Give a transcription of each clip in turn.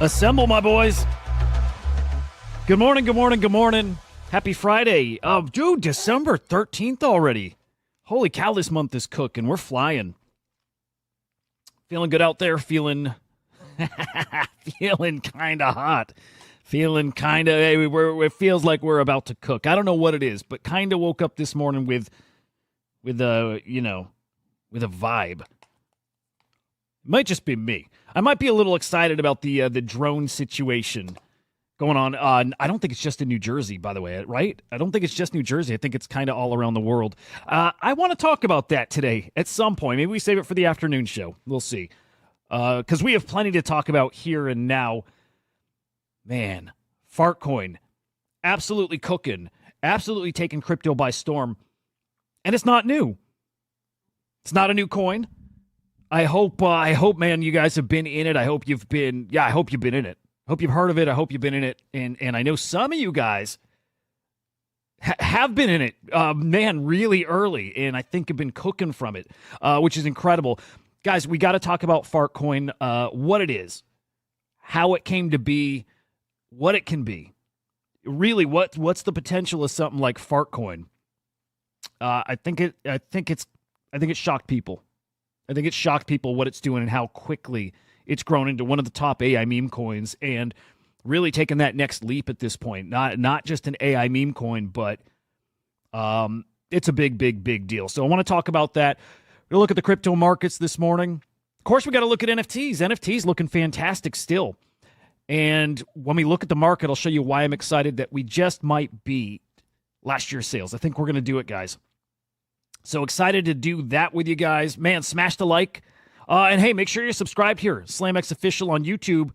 Assemble, my boys. Good morning, good morning, good morning. Happy Friday. Dude, December 13th already. Holy cow, this month is cooking. We're flying. Feeling good out there, feeling kind of hot. Feeling kind of, hey, it feels like we're about to cook. I don't know what it is, but kind of woke up this morning with a vibe. It might just be me. I might be a little excited about the drone situation going on. I don't think it's just in New Jersey, by the way, right? I don't think it's just New Jersey. I think it's kind of all around the world. I want to talk about that today at some point. Maybe we save it for the afternoon show. We'll see. Because we have plenty to talk about here and now. Man, Fartcoin, absolutely cooking, absolutely taking crypto by storm. And it's not new. It's not a new coin. I hope, man, you guys have been in it. I hope you've been in it. Hope you've heard of it. I hope you've been in it. And I know some of you guys have been in it, man, really early. And I think have been cooking from it, which is incredible. Guys, we got to talk about Fartcoin, what it is, how it came to be, what it can be. Really, what's the potential of something like Fartcoin? I think it shocked people. I think it shocked people what it's doing and how quickly it's grown into one of the top AI meme coins and really taken that next leap at this point. Not just an AI meme coin, but it's a big deal. So I want to talk about that. We'll look at the crypto markets this morning. Of course, we got to look at NFTs. NFTs looking fantastic still. And when we look at the market, I'll show you why I'm excited that we just might beat last year's sales. I think we're going to do it, guys. So excited to do that with you guys. Man, smash the like. And hey, make sure you're subscribed here. SlamX Official on YouTube.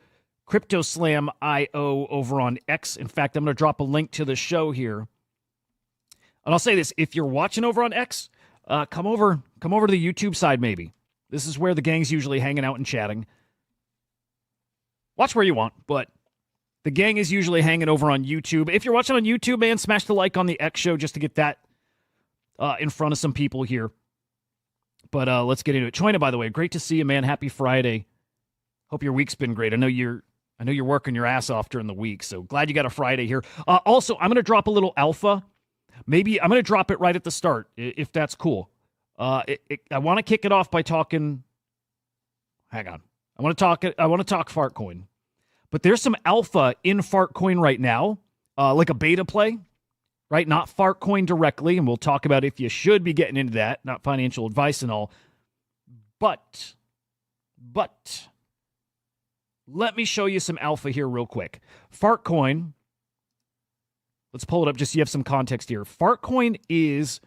CryptoSlam.io over on X. In fact, I'm going to drop a link to the show here. And I'll say this. If you're watching over on X, come over to the YouTube side maybe. This is where the gang's usually hanging out and chatting. Watch where you want, but the gang is usually hanging over on YouTube. If you're watching on YouTube, man, smash the like on the X show just to get that in front of some people here. But let's get into it. Choina, by the way, great to see you, man. Happy Friday. Hope your week's been great. I know you're working your ass off during the week, so glad you got a Friday here. Also, I'm going to drop a little alpha. Maybe I'm going to drop it right at the start, if that's cool. I want to kick it off by talking. Hang on. I want to talk Fartcoin. But there's some alpha in Fartcoin right now, like a beta play. Right, not Fartcoin directly, and we'll talk about if you should be getting into that, not financial advice and all. But, let me show you some alpha here real quick. Fartcoin, let's pull it up just so you have some context here. Fartcoin is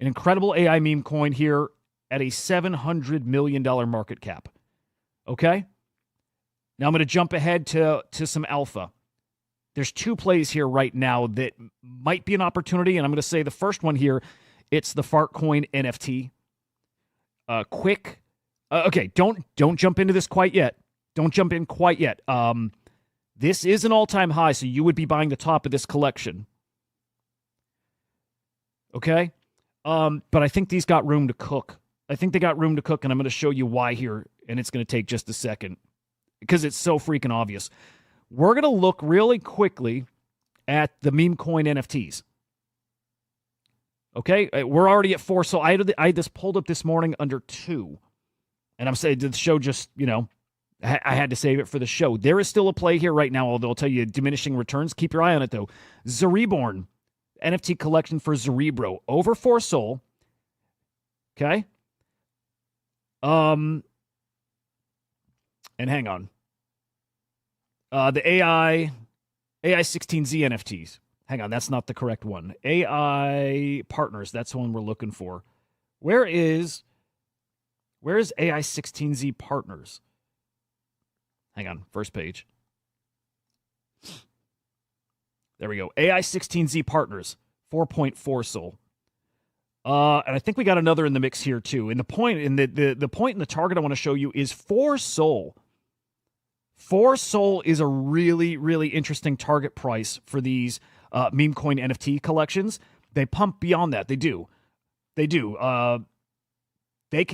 an incredible AI meme coin here at a $700 million market cap. Okay? Now I'm going to jump ahead to some alpha. There's two plays here right now that might be an opportunity, and I'm going to say the first one here, it's the Fartcoin NFT. Okay, don't jump into this quite yet. Don't jump in quite yet. This is an all-time high, so you would be buying the top of this collection. Okay? But I think these got room to cook. I think they got room to cook, and I'm going to show you why here, and it's going to take just a second because it's so freaking obvious. We're going to look really quickly at the meme coin NFTs. Okay? We're already at 4, so I had this pulled up this morning under 2. And I'm saying the show just, I had to save it for the show. There is still a play here right now, although I'll tell you diminishing returns. Keep your eye on it, though. Zereborn, NFT collection for Zerebro, over 4 Sol. Okay? And hang on. The AI 16Z NFTs. Hang on, that's not the correct one. AI Partners, that's the one we're looking for. Where is AI 16Z Partners? Hang on, first page. There we go. AI 16Z Partners, 4.4 Sol. And I think we got another in the mix here too. And the point in the point in the target I want to show you is 4 Sol. 4 Sol is a really, really interesting target price for these meme coin NFT collections. They pump beyond that. They do. They can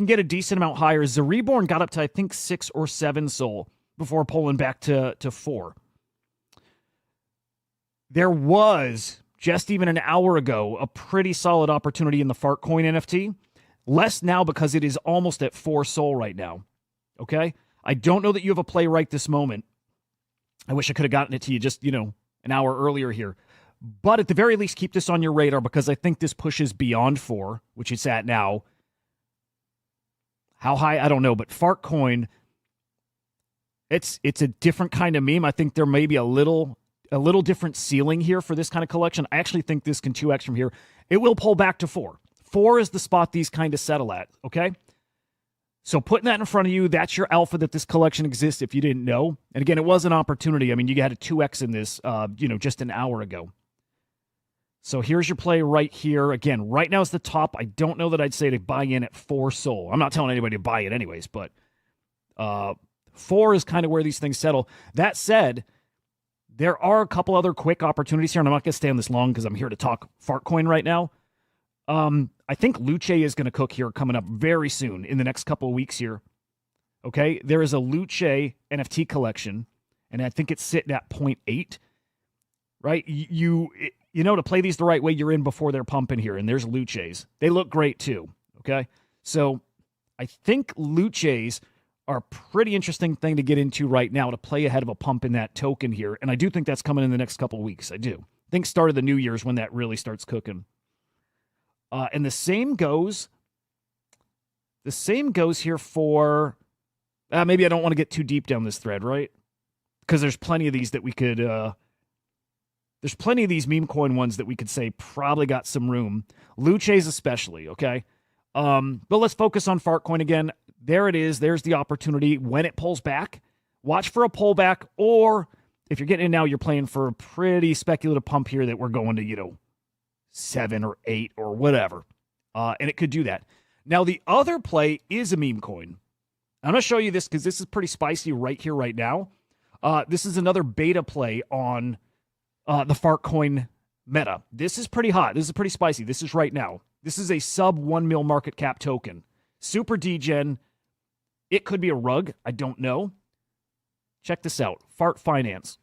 get a decent amount higher. Zereborn got up to, I think, 6 or 7 Sol. before pulling back to 4. There was, just even an hour ago, a pretty solid opportunity in the Fartcoin NFT. Less now because it is almost at 4 SOL right now. Okay? I don't know that you have a play right this moment. I wish I could have gotten it to you just, an hour earlier here. But at the very least, keep this on your radar because I think this pushes beyond 4, which it's at now. How high? I don't know. But Fartcoin, it's a different kind of meme. I think there may be a little different ceiling here for this kind of collection. I actually think this can 2x from here. It will pull back to 4. 4 is the spot these kind of settle at, okay? So putting that in front of you, that's your alpha that this collection exists if you didn't know. And again, it was an opportunity. I mean, you had a 2x in this, just an hour ago. So here's your play right here. Again, right now is the top. I don't know that I'd say to buy in at 4 SOL. I'm not telling anybody to buy it anyways, but 4 is kind of where these things settle. That said, there are a couple other quick opportunities here, and I'm not going to stay on this long because I'm here to talk Fartcoin right now. I think Luce is going to cook here coming up very soon in the next couple of weeks here. Okay, there is a Luce NFT collection, and I think it's sitting at 0.8. Right, to play these the right way, you're in before they're pumping here, and there's Luces. They look great too. Okay, so I think Luces are a pretty interesting thing to get into right now to play ahead of a pump in that token here, and I do think that's coming in the next couple of weeks. I do. I think start of the New Year's when that really starts cooking. And the same goes here for, maybe I don't want to get too deep down this thread, right? Because there's plenty of these that we could, there's plenty of these meme coin ones that we could say probably got some room. Luces especially, okay? But let's focus on Fartcoin again. There it is. There's the opportunity. When it pulls back, watch for a pullback, or if you're getting in now, you're playing for a pretty speculative pump here that we're going to, 7 or 8 or whatever. And it could do that. Now, the other play is a meme coin. I'm going to show you this because this is pretty spicy right here, right now. This is another beta play on the Fartcoin meta. This is pretty hot. This is pretty spicy. This is right now. This is a sub 1 mil market cap token. Super degen. It could be a rug. I don't know. Check this out. Fart Finance.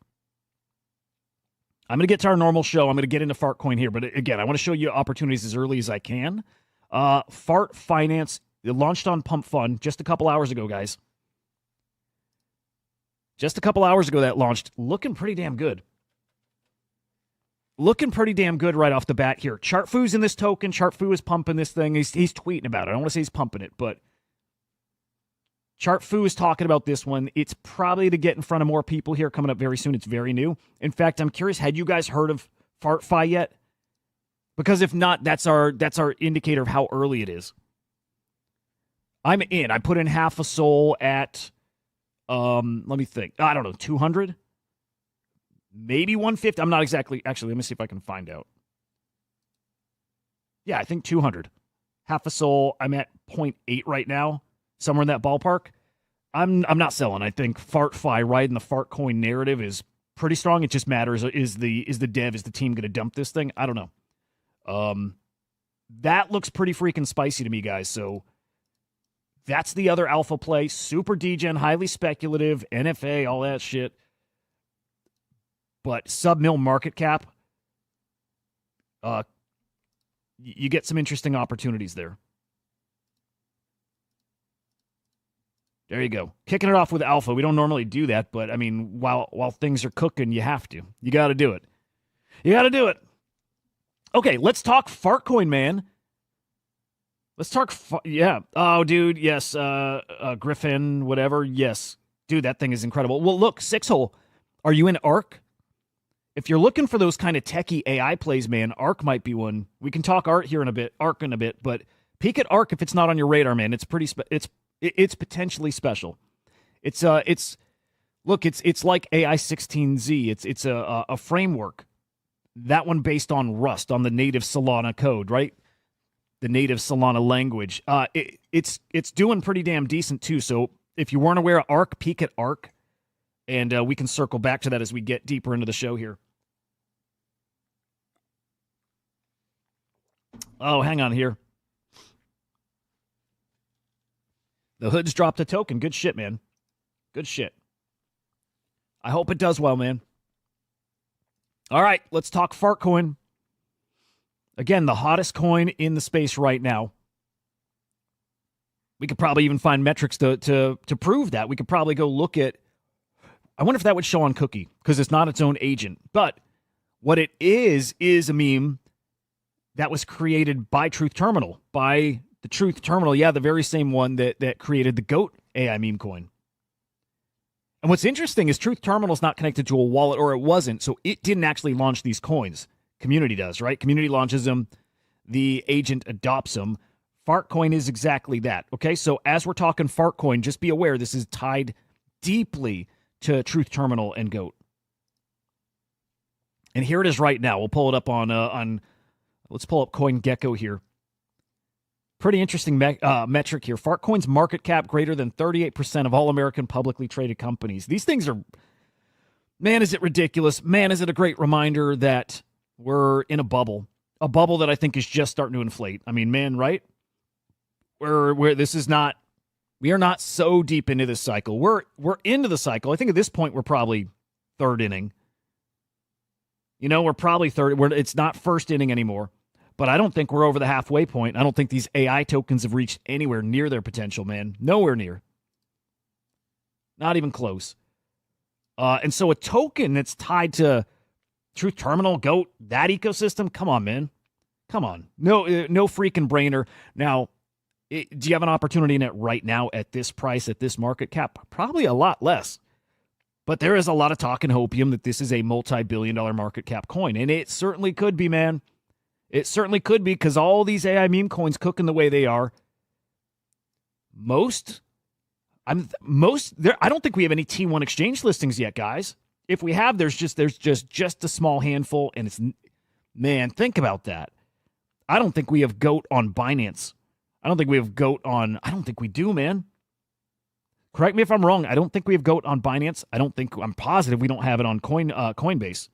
I'm going to get to our normal show. I'm going to get into Fartcoin here. But again, I want to show you opportunities as early as I can. Fart Finance. It launched on Pump Fund just a couple hours ago, guys. Just a couple hours ago that launched. Looking pretty damn good. Looking pretty damn good right off the bat here. Chartfu's in this token. Chartfu is pumping this thing. He's tweeting about it. I don't want to say he's pumping it, but Chartfu is talking about this one. It's probably to get in front of more people here coming up very soon. It's very new. In fact, I'm curious, had you guys heard of FartFi yet? Because if not, that's our indicator of how early it is. I'm in. I put in half a SOL at, let me think. I don't know, 200? Maybe 150. I'm not exactly. Actually, let me see if I can find out. Yeah, I think 200. Half a SOL. I'm at 0.8 right now. Somewhere in that ballpark. I'm not selling. I think FartFi riding the Fartcoin narrative is pretty strong. It just matters. Is the team going to dump this thing? I don't know. That looks pretty freaking spicy to me, guys. So that's the other alpha play. Super degen, highly speculative, NFA, all that shit. But sub-mil market cap, you get some interesting opportunities there. There you go. Kicking it off with alpha. We don't normally do that, but, I mean, while things are cooking, you have to. You got to do it. You got to do it. Okay, let's talk Fartcoin, man. Let's talk, yeah. Oh, dude, yes. Griffin, whatever, yes. Dude, that thing is incredible. Well, look, 6-hole. Are you in ARK? If you're looking for those kind of techie AI plays, man, ARK might be one. We can talk ARK in a bit, but peek at ARK if it's not on your radar, man. It's pretty. It's potentially special. It's like AI 16Z. It's a framework. That one based on Rust, on the native Solana code, right? The native Solana language. It's doing pretty damn decent too. So if you weren't aware of ARK, peek at ARK. And we can circle back to that as we get deeper into the show here. Oh, hang on here. The Hood's dropped a token. Good shit, man. Good shit. I hope it does well, man. All right, let's talk Fartcoin. Again, the hottest coin in the space right now. We could probably even find metrics to prove that. We could probably go look at, I wonder if that would show on Cookie, because it's not its own agent. But what it is a meme that was created by Truth Terminal, by the Truth Terminal. Yeah, the very same one that created the GOAT AI meme coin. And what's interesting is Truth Terminal is not connected to a wallet, or it wasn't, so it didn't actually launch these coins. Community does, right? Community launches them. The agent adopts them. Fartcoin is exactly that, okay? So as we're talking Fartcoin, just be aware this is tied deeply to Truth Terminal and GOAT. And here it is right now. We'll pull it up on let's pull up CoinGecko here. Pretty interesting metric here. Fartcoin's market cap greater than 38% of all American publicly traded companies. These things are, man, is it ridiculous. Man, is it a great reminder that we're in a bubble that I think is just starting to inflate. I mean, man, right? Where this is not, we are not so deep into this cycle. We're into the cycle. I think at this point, we're probably third inning. You know, we're probably third. It's not first inning anymore. But I don't think we're over the halfway point. I don't think these AI tokens have reached anywhere near their potential, man. Nowhere near. Not even close. And so a token that's tied to Truth Terminal, GOAT, that ecosystem, come on, man. Come on. No freaking brainer. Now, do you have an opportunity in it right now at this price, at this market cap? Probably a lot less. But there is a lot of talk and hopium that this is a multi-billion-dollar market cap coin. And it certainly could be, man. It certainly could be, because all these AI meme coins cooking the way they are. I don't think we have any T1 exchange listings yet, guys. If we have, there's just a small handful, and it's, man, think about that. I don't think we have GOAT on Binance. I don't think we do, man. Correct me if I'm wrong. I don't think we have GOAT on Binance. I'm positive we don't have it on Coinbase.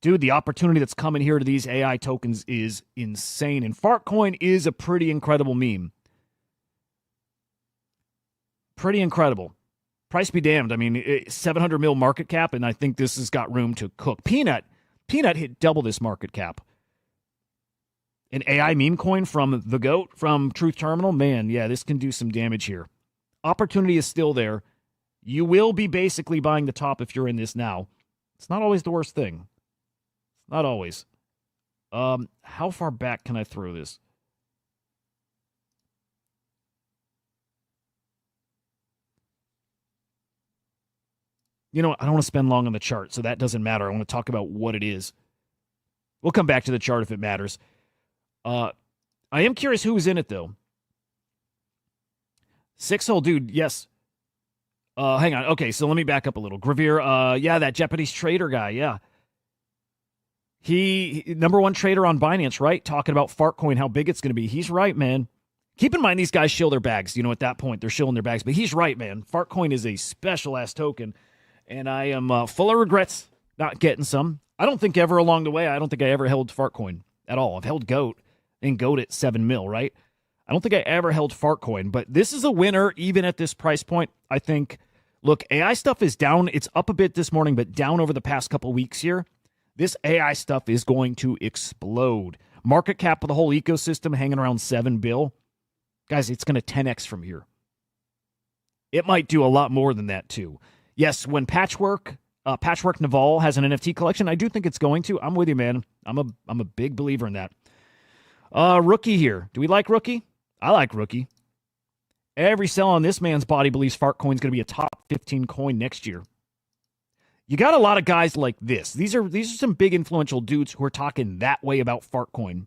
Dude, the opportunity that's coming here to these AI tokens is insane. And Fartcoin is a pretty incredible meme. Pretty incredible. Price be damned. I mean, 700 mil market cap, and I think this has got room to cook. Peanut hit double this market cap. An AI meme coin from the GOAT, from Truth Terminal, man, yeah, this can do some damage here. Opportunity is still there. You will be basically buying the top if you're in this now. It's not always the worst thing. Not always. How far back can I throw this? You know, I don't want to spend long on the chart, so that doesn't matter. I want to talk about what it is. We'll come back to the chart if it matters. I am curious who is in it, though. 6-hole dude, yes. Hang on. Okay, so let me back up a little. Gravir, yeah, that Japanese trader guy, yeah. He number one trader on Binance, right? Talking about Fartcoin, how big it's going to be. He's right, man. Keep in mind, these guys shill their bags. You know, at that point, they're shilling their bags. But he's right, man. Fartcoin is a special-ass token. And I am full of regrets not getting some. I don't think ever along the way, I don't think I ever held Fartcoin at all. I've held GOAT, and GOAT at 7 mil, right? I don't think I ever held Fartcoin. But this is a winner, even at this price point. I think, look, AI stuff is down. It's up a bit this morning, but down over the past couple weeks here. This AI stuff is going to explode. Market cap of the whole ecosystem hanging around 7 bill. Guys, it's going to 10x from here. It might do a lot more than that, too. Yes, when Patchwork Naval has an NFT collection, I do think it's going to. I'm with you, man. I'm a big believer in that. Rookie here. Do we like Rookie? I like Rookie. Every cell on this man's body believes Fartcoin's going to be a top 15 coin next year. You got a lot of guys like this. These are some big influential dudes who are talking that way about Fartcoin.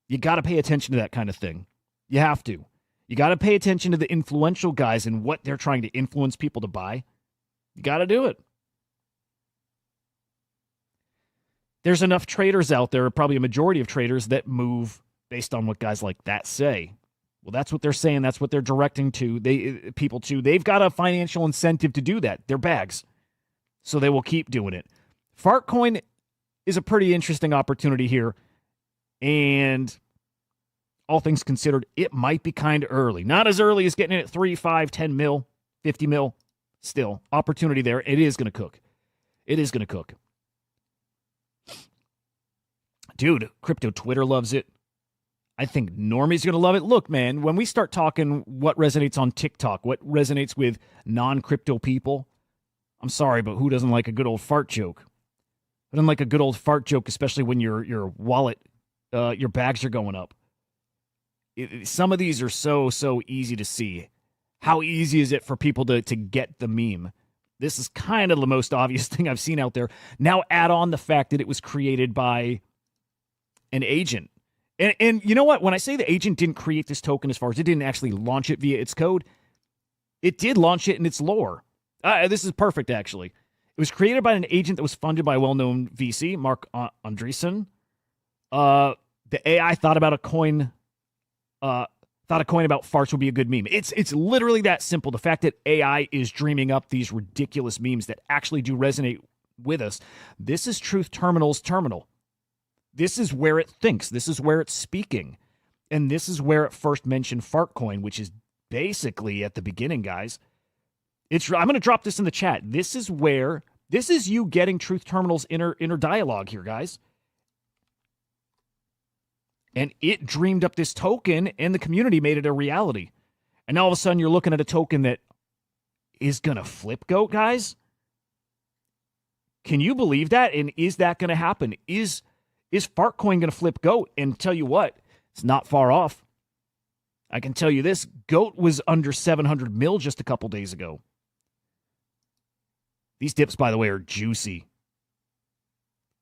You got to pay attention to that kind of thing. You have to. You got to pay attention to the influential guys and what they're trying to influence people to buy. You got to do it. There's enough traders out there, probably a majority of traders, that move based on what guys like that say. Well, that's what they're saying. That's what they're directing people to. They've got a financial incentive to do that. They're bags. So they will keep doing it. Fartcoin is a pretty interesting opportunity here. And all things considered, it might be kind of early. Not as early as getting it at 3, 5, 10 mil, 50 mil. Still, opportunity there. It is going to cook. It is going to cook. Dude, crypto Twitter loves it. I think normies are going to love it. Look, man, when we start talking what resonates on TikTok, what resonates with non-crypto people, I'm sorry, but who doesn't like a good old fart joke? Who doesn't like a good old fart joke, especially when your wallet, your bags are going up? Some of these are so easy to see. How easy is it for people to get the meme? This is kind of the most obvious thing I've seen out there. Now add on the fact that it was created by an agent. And you know what? When I say the agent didn't create this token as far as it didn't actually launch it via its code, it did launch it in its lore. This is perfect, actually. It was created by an agent that was funded by a well-known VC, Mark Andreessen. The AI thought a coin about farts would be a good meme. It's literally that simple. The fact that AI is dreaming up these ridiculous memes that actually do resonate with us. This is Truth Terminal's terminal. This is where it thinks. This is where it's speaking. And this is where it first mentioned Fartcoin, which is basically at the beginning, guys. I'm going to drop this in the chat. This is you getting Truth Terminal's inner dialogue here, guys. And it dreamed up this token, and the community made it a reality. And now all of a sudden, you're looking at a token that is going to flip goat, guys. Can you believe that? And is that going to happen? Is Fartcoin going to flip GOAT? And tell you what, it's not far off. I can tell you this, GOAT was under 700 mil just a couple days ago. These dips, by the way, are juicy.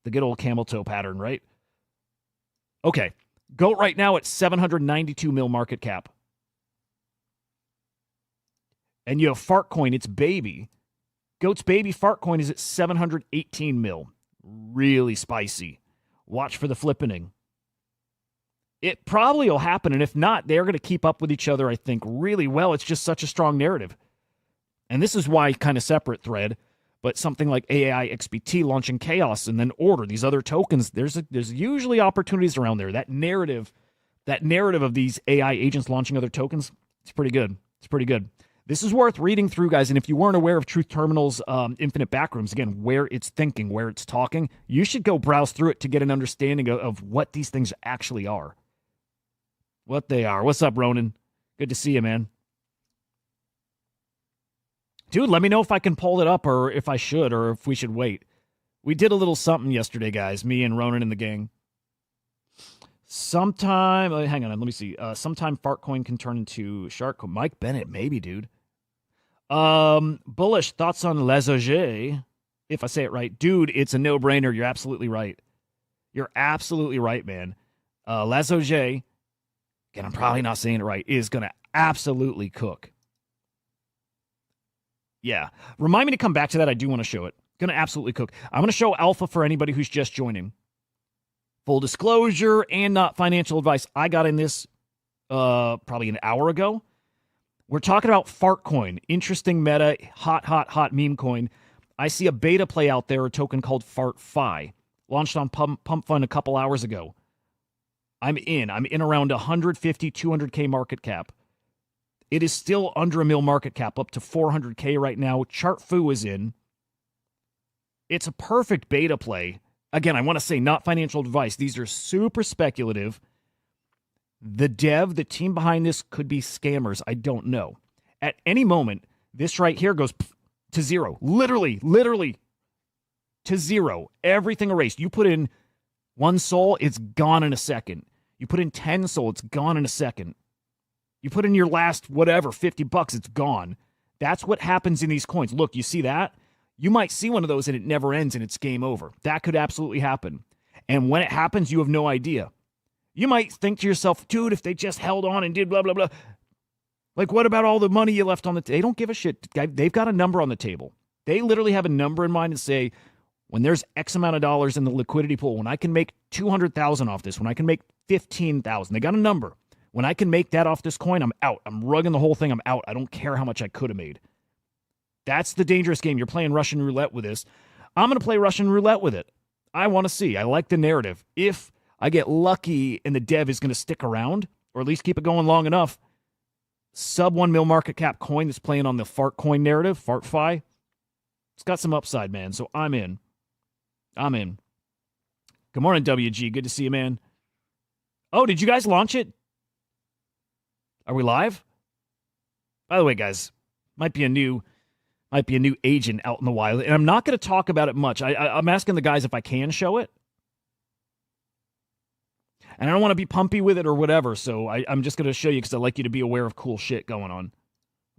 The good old camel toe pattern, right? Okay, GOAT right now at 792 mil market cap. And you have Fartcoin, its baby. GOAT's baby Fartcoin is at 718 mil. Really spicy. Watch for the flippening. It probably will happen, and if not, they're going to keep up with each other, I think, really well. It's just such a strong narrative. And this is why kind of separate thread, but something like AI XBT launching Chaos and then Order, these other tokens, there's usually opportunities around there. That narrative of these AI agents launching other tokens, it's pretty good. It's pretty good. This is worth reading through, guys, and if you weren't aware of Truth Terminal's infinite backrooms, again, where it's thinking, where it's talking, you should go browse through it to get an understanding of what these things actually are. What they are. What's up, Ronan? Good to see you, man. Dude, let me know if I can pull it up or if I should or if we should wait. We did a little something yesterday, guys, me and Ronan and the gang. Sometime, hang on, let me see. Sometime Fartcoin can turn into Sharkcoin. Mike Bennett, maybe, dude. Bullish thoughts on Lesauge, if I say it right. Dude, it's a no-brainer. You're absolutely right. You're absolutely right, man. Lesauge, again, I'm probably not saying it right, is going to absolutely cook. Yeah. Remind me to come back to that. I do want to show it. Going to absolutely cook. I'm going to show alpha for anybody who's just joining. Full disclosure and not financial advice. I got in this probably an hour ago. We're talking about Fartcoin. Interesting meta, hot meme coin. I see a beta play out there, a token called FartFi. Launched on Pump Fund a couple hours ago. I'm in around 150, 200K market cap. It is still under a mil market cap, up to 400K right now. Chartfu is in. It's a perfect beta play. Again, I want to say not financial advice. These are super speculative. The team behind this could be scammers. I don't know. At any moment, this right here goes to zero. Literally to zero. Everything erased. You put in 1 SOL, it's gone in a second. You put in 10 SOL, it's gone in a second. You put in your last, whatever, $50, it's gone. That's what happens in these coins. Look, you see that? You might see one of those and it never ends and it's game over. That could absolutely happen. And when it happens, you have no idea. You might think to yourself, dude, if they just held on and did blah, blah, blah. Like, what about all the money you left on the table? They don't give a shit. They've got a number on the table. They literally have a number in mind and say, when there's X amount of dollars in the liquidity pool, when I can make 200,000 off this, when I can make 15,000, they got a number. When I can make that off this coin, I'm out. I'm rugging the whole thing. I'm out. I don't care how much I could have made. That's the dangerous game. You're playing Russian roulette with this. I'm going to play Russian roulette with it. I want to see. I like the narrative. If I get lucky and the dev is going to stick around, or at least keep it going long enough, sub 1 mil market cap coin that's playing on the Fartcoin narrative, FartFi. It's got some upside, man. So I'm in. Good morning, WG. Good to see you, man. Oh, did you guys launch it? Are we live? By the way, guys, might be a new agent out in the wild, and I'm not going to talk about it much. I'm asking the guys if I can show it, and I don't want to be pumpy with it or whatever. So I'm just going to show you because I like you to be aware of cool shit going on.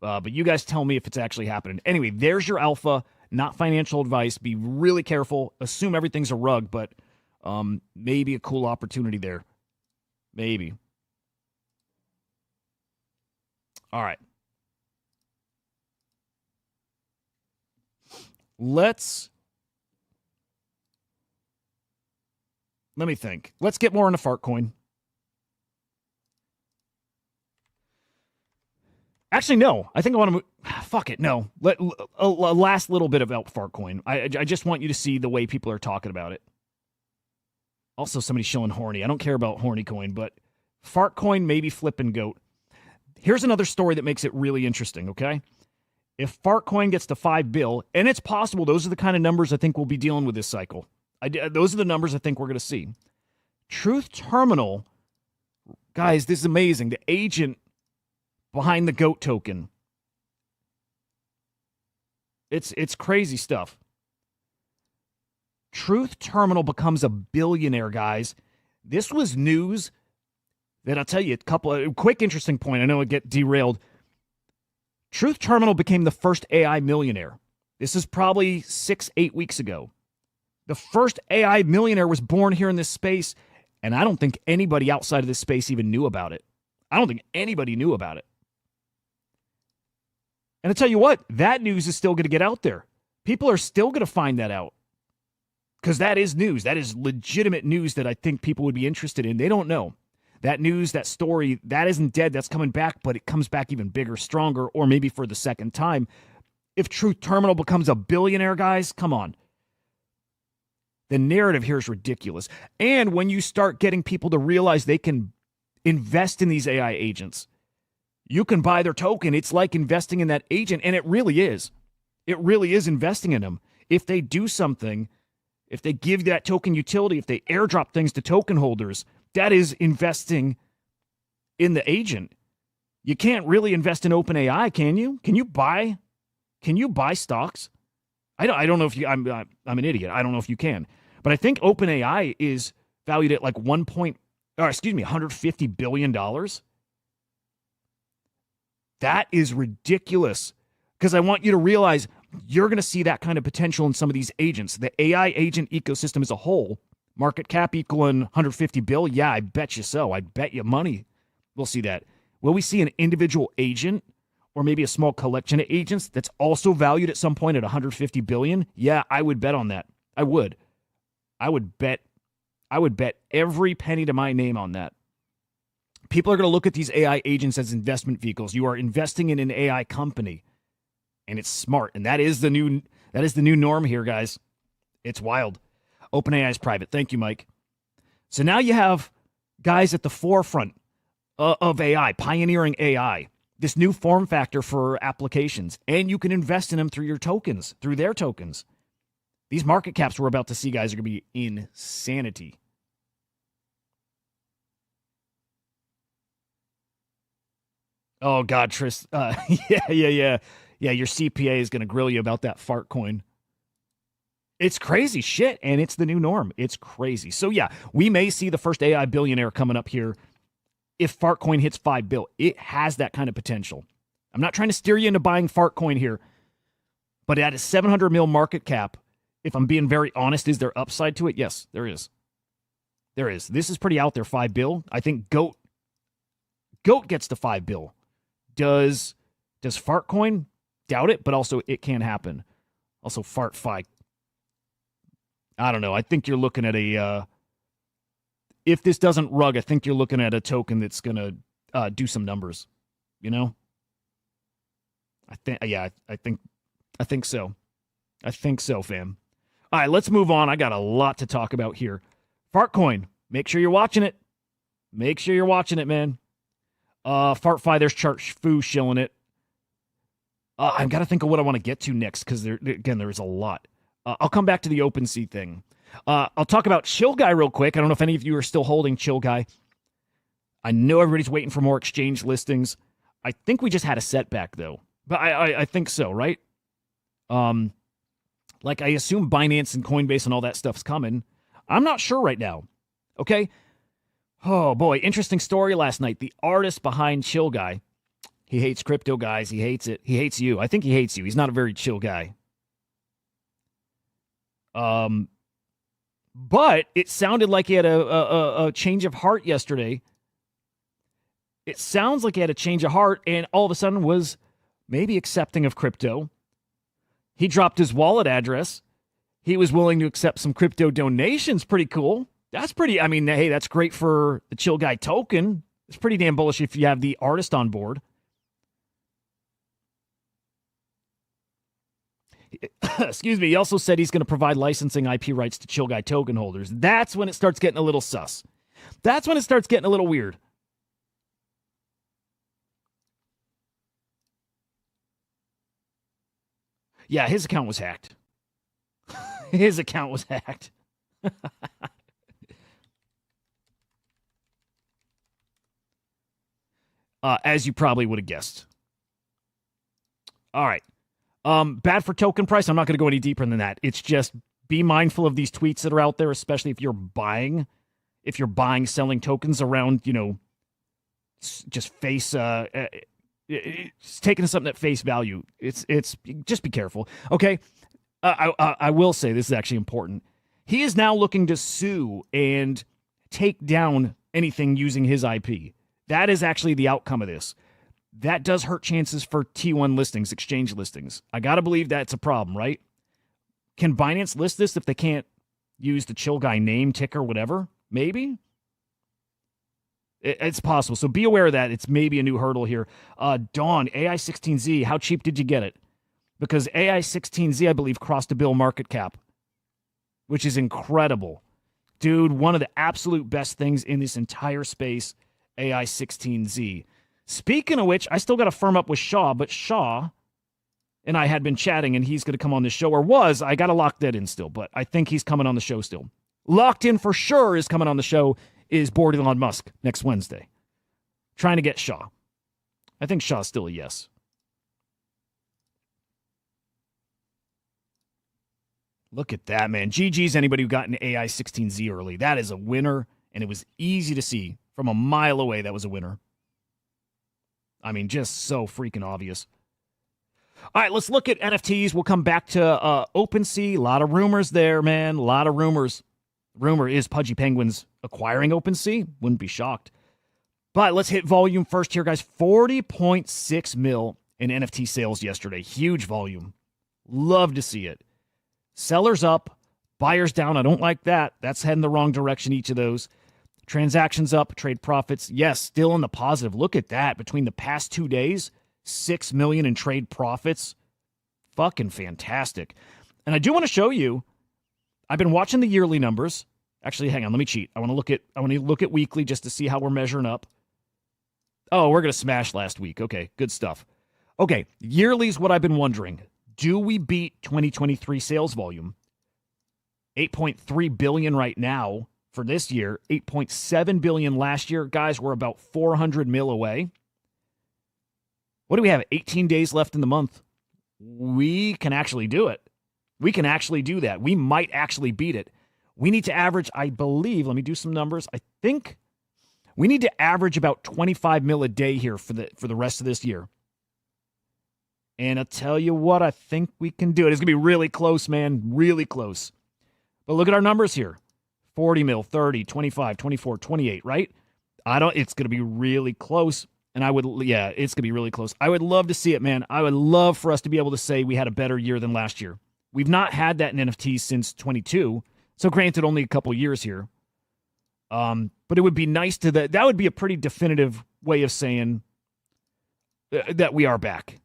But you guys tell me if it's actually happening. Anyway, there's your alpha. Not financial advice. Be really careful. Assume everything's a rug, but maybe a cool opportunity there. Maybe. All right. Let me think. Let's get more into Fartcoin. Actually, no. I think I want to move. Fuck it. No. A last little bit about Fartcoin. I just want you to see the way people are talking about it. Also, somebody's showing horny. I don't care about horny coin, but Fartcoin maybe flipping goat. Here's another story that makes it really interesting, okay? If Fartcoin gets to 5 bill, and it's possible, those are the kind of numbers I think we'll be dealing with this cycle. Those are the numbers I think we're going to see. Truth Terminal, guys, this is amazing. The agent behind the GOAT token. It's crazy stuff. Truth Terminal becomes a billionaire, guys. This was news that I'll tell you a quick interesting point. I know it get derailed. Truth Terminal became the first AI millionaire. This is probably 6-8 weeks ago. The first AI millionaire was born here in this space, and I don't think anybody outside of this space even knew about it. I don't think anybody knew about it. And I tell you what, that news is still going to get out there. People are still going to find that out. Because that is news. That is legitimate news that I think people would be interested in. They don't know. That news, that story, that isn't dead. That's coming back, but it comes back even bigger, stronger, or maybe for the second time. If Truth Terminal becomes a billionaire, guys, come on. The narrative here is ridiculous. And when you start getting people to realize they can invest in these AI agents, you can buy their token. It's like investing in that agent, and it really is. It really is investing in them. If they do something, if they give that token utility, if they airdrop things to token holders, that is investing in the agent. You can't really invest in OpenAI, can you? Can you buy stocks? I don't know if you. I'm an idiot. I don't know if you can, but I think OpenAI is valued at like $150 billion. That is ridiculous. Because I want you to realize you're going to see that kind of potential in some of these agents. The AI agent ecosystem as a whole, market cap equaling 150 billion. Yeah, I bet you so. I bet you money we'll see that. Will we see an individual agent or maybe a small collection of agents that's also valued at some point at 150 billion? Yeah, I would bet on that. I would bet every penny to my name on that. People are going to look at these AI agents as investment vehicles. You are investing in an AI company. And it's smart, and that is the new norm here, guys. It's wild. OpenAI is private. Thank you, Mike. So now you have guys at the forefront of AI, pioneering AI, this new form factor for applications, and you can invest in them through your tokens, through their tokens. These market caps we're about to see, guys, are going to be insanity. Oh, God, Tris. Yeah. Yeah, your CPA is going to grill you about that Fartcoin. It's crazy shit, and it's the new norm. It's crazy. So, yeah, we may see the first AI billionaire coming up here if Fartcoin hits 5 bill. It has that kind of potential. I'm not trying to steer you into buying Fartcoin here, but at a 700 mil market cap, if I'm being very honest, is there upside to it? Yes, there is. There is. This is pretty out there, 5 bill. I think GOAT gets to 5 bill. Does Fartcoin? Doubt it, but also it can happen. Also, FartFi. I don't know. I think you're looking at if this doesn't rug, I think you're looking at a token that's going to do some numbers. You know? I think so. I think so, fam. All right, let's move on. I got a lot to talk about here. Fartcoin. Make sure you're watching it. Make sure you're watching it, man. Fartfi, there's Chart Foo shilling it. I've got to think of what I want to get to next because there's a lot. I'll come back to the OpenSea thing. I'll talk about Chill Guy real quick. I don't know if any of you are still holding Chill Guy. I know everybody's waiting for more exchange listings. I think we just had a setback though, but I think so, right? Like I assume Binance and Coinbase and all that stuff's coming. I'm not sure right now. Okay. Oh boy, interesting story last night. The artist behind Chill Guy. He hates crypto, guys. He hates it. He hates you. I think he hates you. He's not a very chill guy. But it sounded like he had a change of heart yesterday. It sounds like he had a change of heart and all of a sudden was maybe accepting of crypto. He dropped his wallet address. He was willing to accept some crypto donations. Pretty cool. That's pretty, I mean, hey, that's great for the Chill Guy token. It's pretty damn bullish if you have the artist on board. Excuse me. He also said he's going to provide licensing IP rights to Chill Guy token holders. That's when it starts getting a little sus. That's when it starts getting a little weird. Yeah, his account was hacked. His account was hacked. As you probably would have guessed. All right. Bad for token price. I'm not going to go any deeper than that. It's just be mindful of these tweets that are out there, especially if you're buying, selling tokens around, just face, it's taking something at face value. It's just be careful. Okay. I will say this is actually important. He is now looking to sue and take down anything using his IP. That is actually the outcome of this. That does hurt chances for T1 listings, exchange listings. I got to believe that's a problem, right? Can Binance list this if they can't use the Chill Guy name, ticker, whatever? Maybe. It's possible. So be aware of that. It's maybe a new hurdle here. Dawn, AI16Z, how cheap did you get it? Because AI16Z, I believe, crossed a bill market cap, which is incredible. Dude, one of the absolute best things in this entire space, AI16Z. Speaking of which, I still got to firm up with Shaw, but Shaw and I had been chatting, and he's going to come on the show, or was. I got to lock that in still, but I think he's coming on the show still. Locked in for sure is coming on the show is Board Elon Musk next Wednesday. Trying to get Shaw. I think Shaw's still a yes. Look at that, man. GG's anybody who got an AI16Z early. That is a winner, and it was easy to see. From a mile away, that was a winner. I mean, just so freaking obvious. All right, let's look at NFTs. We'll come back to OpenSea. A lot of rumors there, man. A lot of rumors. Rumor is Pudgy Penguins acquiring OpenSea. Wouldn't be shocked. But let's hit volume first here, guys. 40.6 mil in NFT sales yesterday. Huge volume. Love to see it. Sellers up, buyers down. I don't like that. That's heading the wrong direction, each of those. Transactions up, trade profits. Yes, still in the positive. Look at that. Between the past 2 days, 6 million in trade profits. Fucking fantastic. And I do want to show you, I've been watching the yearly numbers. Actually, hang on, let me cheat. I want to look at weekly just to see how we're measuring up. Oh, we're going to smash last week. Okay, good stuff. Okay, yearly's what I've been wondering. Do we beat 2023 sales volume? 8.3 billion right now. For this year, 8.7 billion last year. Guys, we're about 400 mil away. What do we have? 18 days left in the month. We can actually do it. We can actually do that. We might actually beat it. We need to average, I believe, let me do some numbers. I think we need to average about 25 mil a day here for the rest of this year. And I'll tell you what, I think we can do it. It's going to be really close, man. Really close. But look at our numbers here. 40 mil, 30, 25, 24, 28, right? It's going to be really close. And it's going to be really close. I would love to see it, man. I would love for us to be able to say we had a better year than last year. We've not had that in NFTs since 22. So granted, only a couple years here. But it would be nice that would be a pretty definitive way of saying that we are back.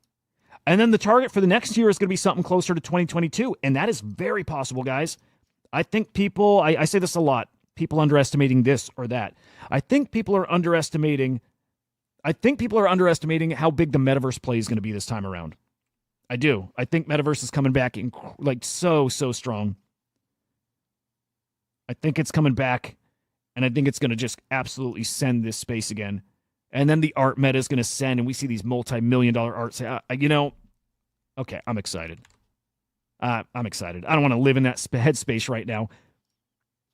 And then the target for the next year is going to be something closer to 2022. And that is very possible, guys. I think people, I say this a lot, people underestimating this or that. I think people are underestimating I think people are underestimating how big the metaverse play is going to be this time around. I do. I think metaverse is coming back so strong. I think it's coming back, and I think it's going to just absolutely send this space again. And then the art meta is going to send, and we see these multi-million-dollar arts. Okay, I'm excited. I'm excited. I don't want to live in that headspace right now,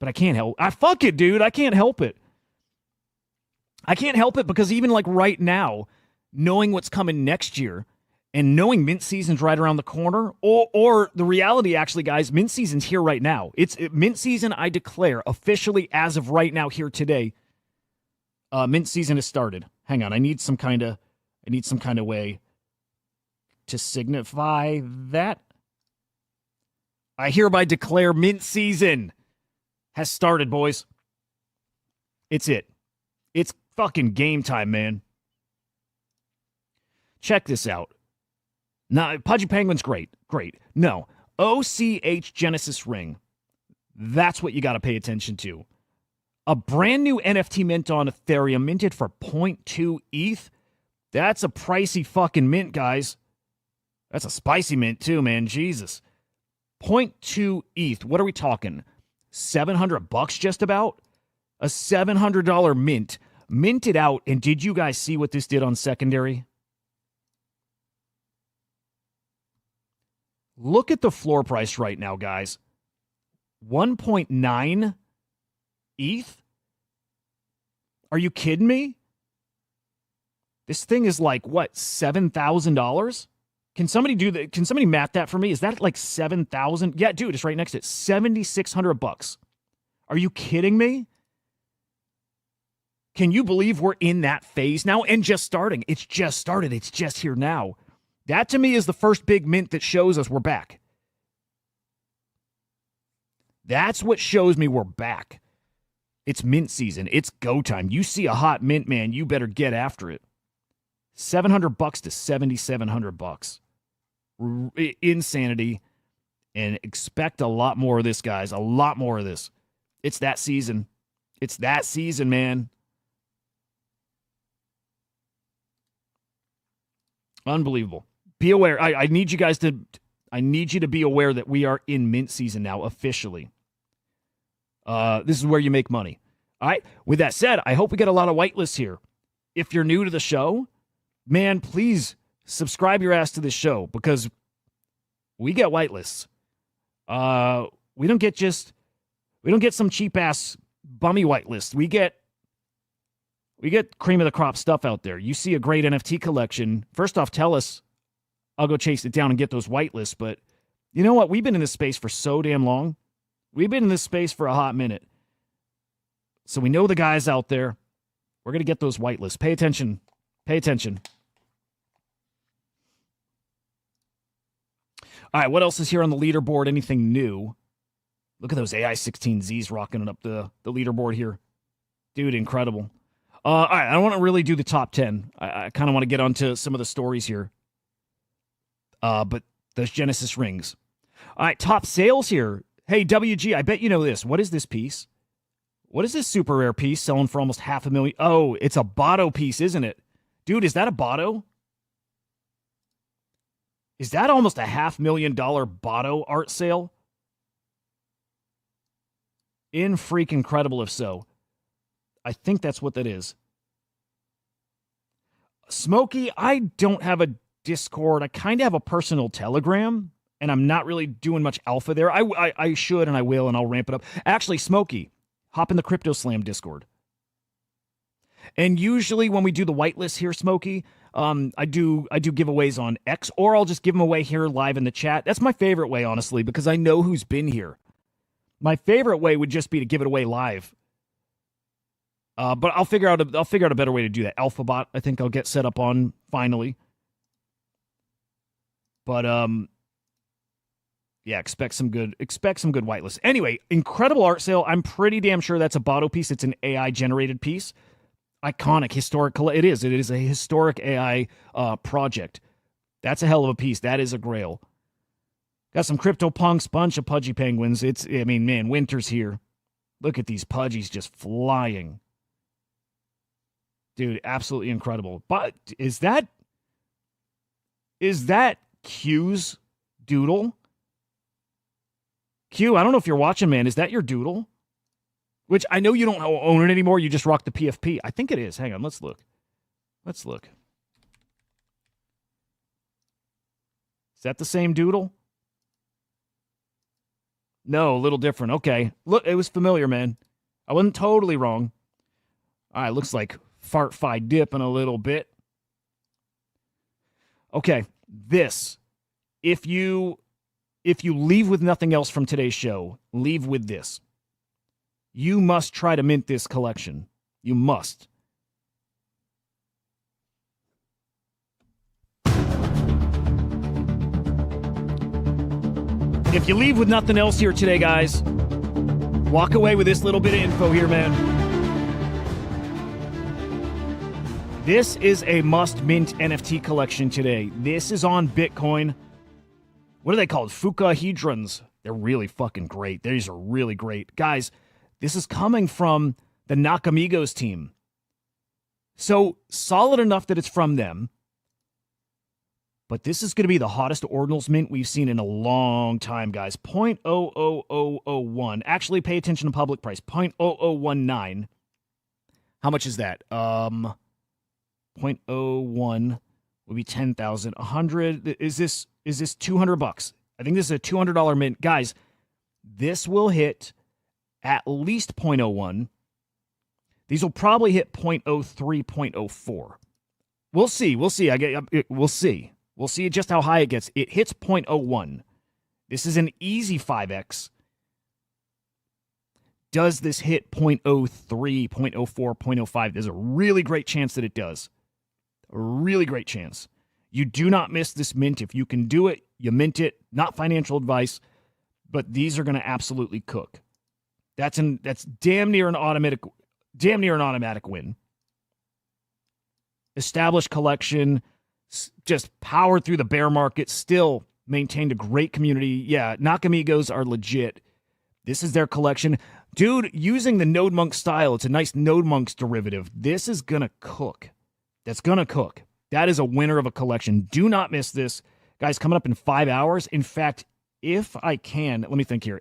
but I can't help. Fuck it, dude. I can't help it. I can't help it because even like right now, knowing what's coming next year and knowing mint season's right around the corner, or the reality, actually, guys, mint season's here right now. Mint season, I declare, officially as of right now here today. Mint season has started. Hang on, I need some kind of way to signify that. I hereby declare mint season has started, boys. It's fucking game time, man. Check this out. Now, Pudgy Penguin's great. No, OCH Genesis Ring. That's what you got to pay attention to. A brand new NFT mint on Ethereum, minted for 0.2 ETH. That's a pricey fucking mint, guys. That's a spicy mint too, man. Jesus. 0.2 ETH. What are we talking? $700 just about? A $700 mint. Minted out, and did you guys see what this did on secondary? Look at the floor price right now, guys. 1.9 ETH? Are you kidding me? This thing is like, what, $7,000? Can somebody do that? Can somebody math that for me? Is that like 7,000? Yeah, dude, it's right next to it. $7,600. Are you kidding me? Can you believe we're in that phase now and just starting? It's just started. It's just here now. That to me is the first big mint that shows us we're back. That's what shows me we're back. It's mint season. It's go time. You see a hot mint, man, you better get after it. $700 to $7,700. Insanity. And expect a lot more of this, guys. A lot more of this. It's that season. It's that season, man. Unbelievable. Be aware. I need you guys to. I need you to be aware that we are in mint season now officially. This is where you make money. All right. With that said, I hope we get a lot of whitelists here. If you're new to the show, man, please subscribe your ass to this show because we get whitelists. We don't get some cheap ass bummy whitelist. We get cream of the crop stuff out there. You see a great NFT collection. First off, tell us. I'll go chase it down and get those whitelists. But you know what? We've been in this space for so damn long. We've been in this space for a hot minute. So we know the guys out there. We're going to get those whitelists. Pay attention. Pay attention. All right, what else is here on the leaderboard? Anything new? Look at those AI16Zs rocking up the leaderboard here. Dude, incredible. All right, I don't want to really do the top 10. I kind of want to get onto some of the stories here. But those Genesis rings. All right, top sales here. Hey, WG, I bet you know this. What is this piece? What is this super rare piece selling for almost $500,000? Oh, it's a Botto piece, isn't it? Dude, is that a Botto? Is that almost a $500,000 Botto art sale? Freaking incredible if so. I think that's what that is. Smokey, I don't have a Discord. I kind of have a personal Telegram, and I'm not really doing much alpha there. I should, and I will, and I'll ramp it up. Actually, Smokey, hop in the Crypto Slam Discord. And usually when we do the whitelist here, Smokey, I do giveaways on X, or I'll just give them away here live in the chat. That's my favorite way, honestly, because I know who's been here. My favorite way would just be to give it away live. But I'll figure out a better way to do that. AlphaBot, I think I'll get set up on finally. But yeah, expect some good whitelists. Anyway, incredible art sale. I'm pretty damn sure that's a Botto piece. It's an AI generated piece. Iconic, historical. It is a historic AI project. That's a hell of a piece. That is a grail. Got some CryptoPunks, bunch of Pudgy Penguins. Man, winter's here. Look at these Pudgies just flying. Dude, absolutely incredible. But is that Q's doodle? Q, I don't know if you're watching, man. Is that your doodle? Which I know you don't own it anymore. You just rock the PFP. I think it is. Hang on, let's look. Let's look. Is that the same doodle? No, a little different. Okay. Look, it was familiar, man. I wasn't totally wrong. All right, looks like Fartfi dipping a little bit. Okay, this. If you leave with nothing else from today's show, leave with this. You must try to mint this collection. You must. If you leave with nothing else here today, guys, walk away with this little bit of info here, man. This is a must mint NFT collection today. This is on Bitcoin. What are they called? Fucahedrons. They're really fucking great. These are really great. Guys, this is coming from the Nakamigos team. So solid enough that it's from them. But this is going to be the hottest ordinals mint we've seen in a long time, guys. 0.00001. Actually, pay attention to public price. 0.0019. How much is that? 0.01 would be 10,000. 100. Is this $200? I think this is a $200 mint. Guys, this will hit at least 0.01. These will probably hit 0.03, 0.04. We'll see. We'll see. We'll see. We'll see just how high it gets. It hits 0.01. This is an easy 5x. Does this hit 0.03, 0.04, 0.05? There's a really great chance that it does. A really great chance. You do not miss this mint. If you can do it, you mint it. Not financial advice, but these are going to absolutely cook. That's damn near an automatic win. Established collection, just powered through the bear market, still maintained a great community. Yeah, Nakamigos are legit. This is their collection. Dude, using the Node Monk style, it's a nice Node Monks derivative. This is going to cook. That's going to cook. That is a winner of a collection. Do not miss this. Guys, coming up in 5 hours. In fact, if I can, let me think here.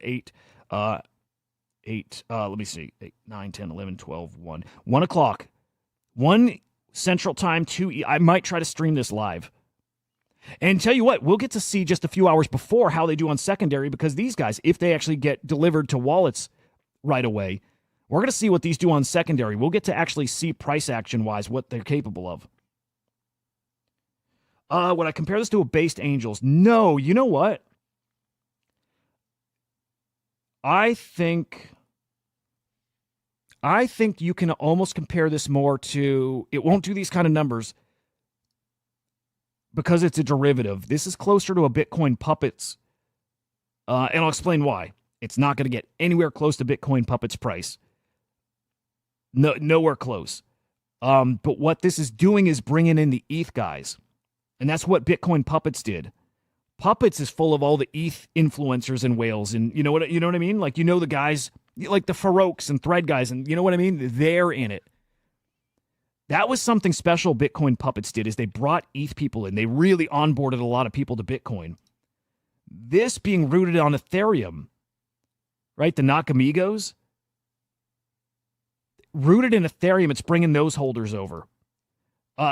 let me see. 8, 9, 10, 11, 12, 1. 1 o'clock. 1 Central Time, 2. I might try to stream this live. And tell you what, we'll get to see just a few hours before how they do on secondary, because these guys, if they actually get delivered to wallets right away, we're going to see what these do on secondary. We'll get to actually see price action-wise what they're capable of. Would I compare this to a based Angels? No. You know what? I think you can almost compare this more to, it won't do these kind of numbers because it's a derivative. This is closer to a Bitcoin Puppets, and I'll explain why. It's not going to get anywhere close to Bitcoin Puppets price. No, nowhere close. But what this is doing is bringing in the ETH guys, and that's what Bitcoin Puppets did. Puppets is full of all the ETH influencers and whales, and you know what I mean? Like, the guys like the Faroks and Thread guys, and you know what I mean? They're in it. That was something special Bitcoin Puppets did, is they brought ETH people in. They really onboarded a lot of people to Bitcoin. This being rooted on Ethereum, right? The Nakamigos, rooted in Ethereum, it's bringing those holders over.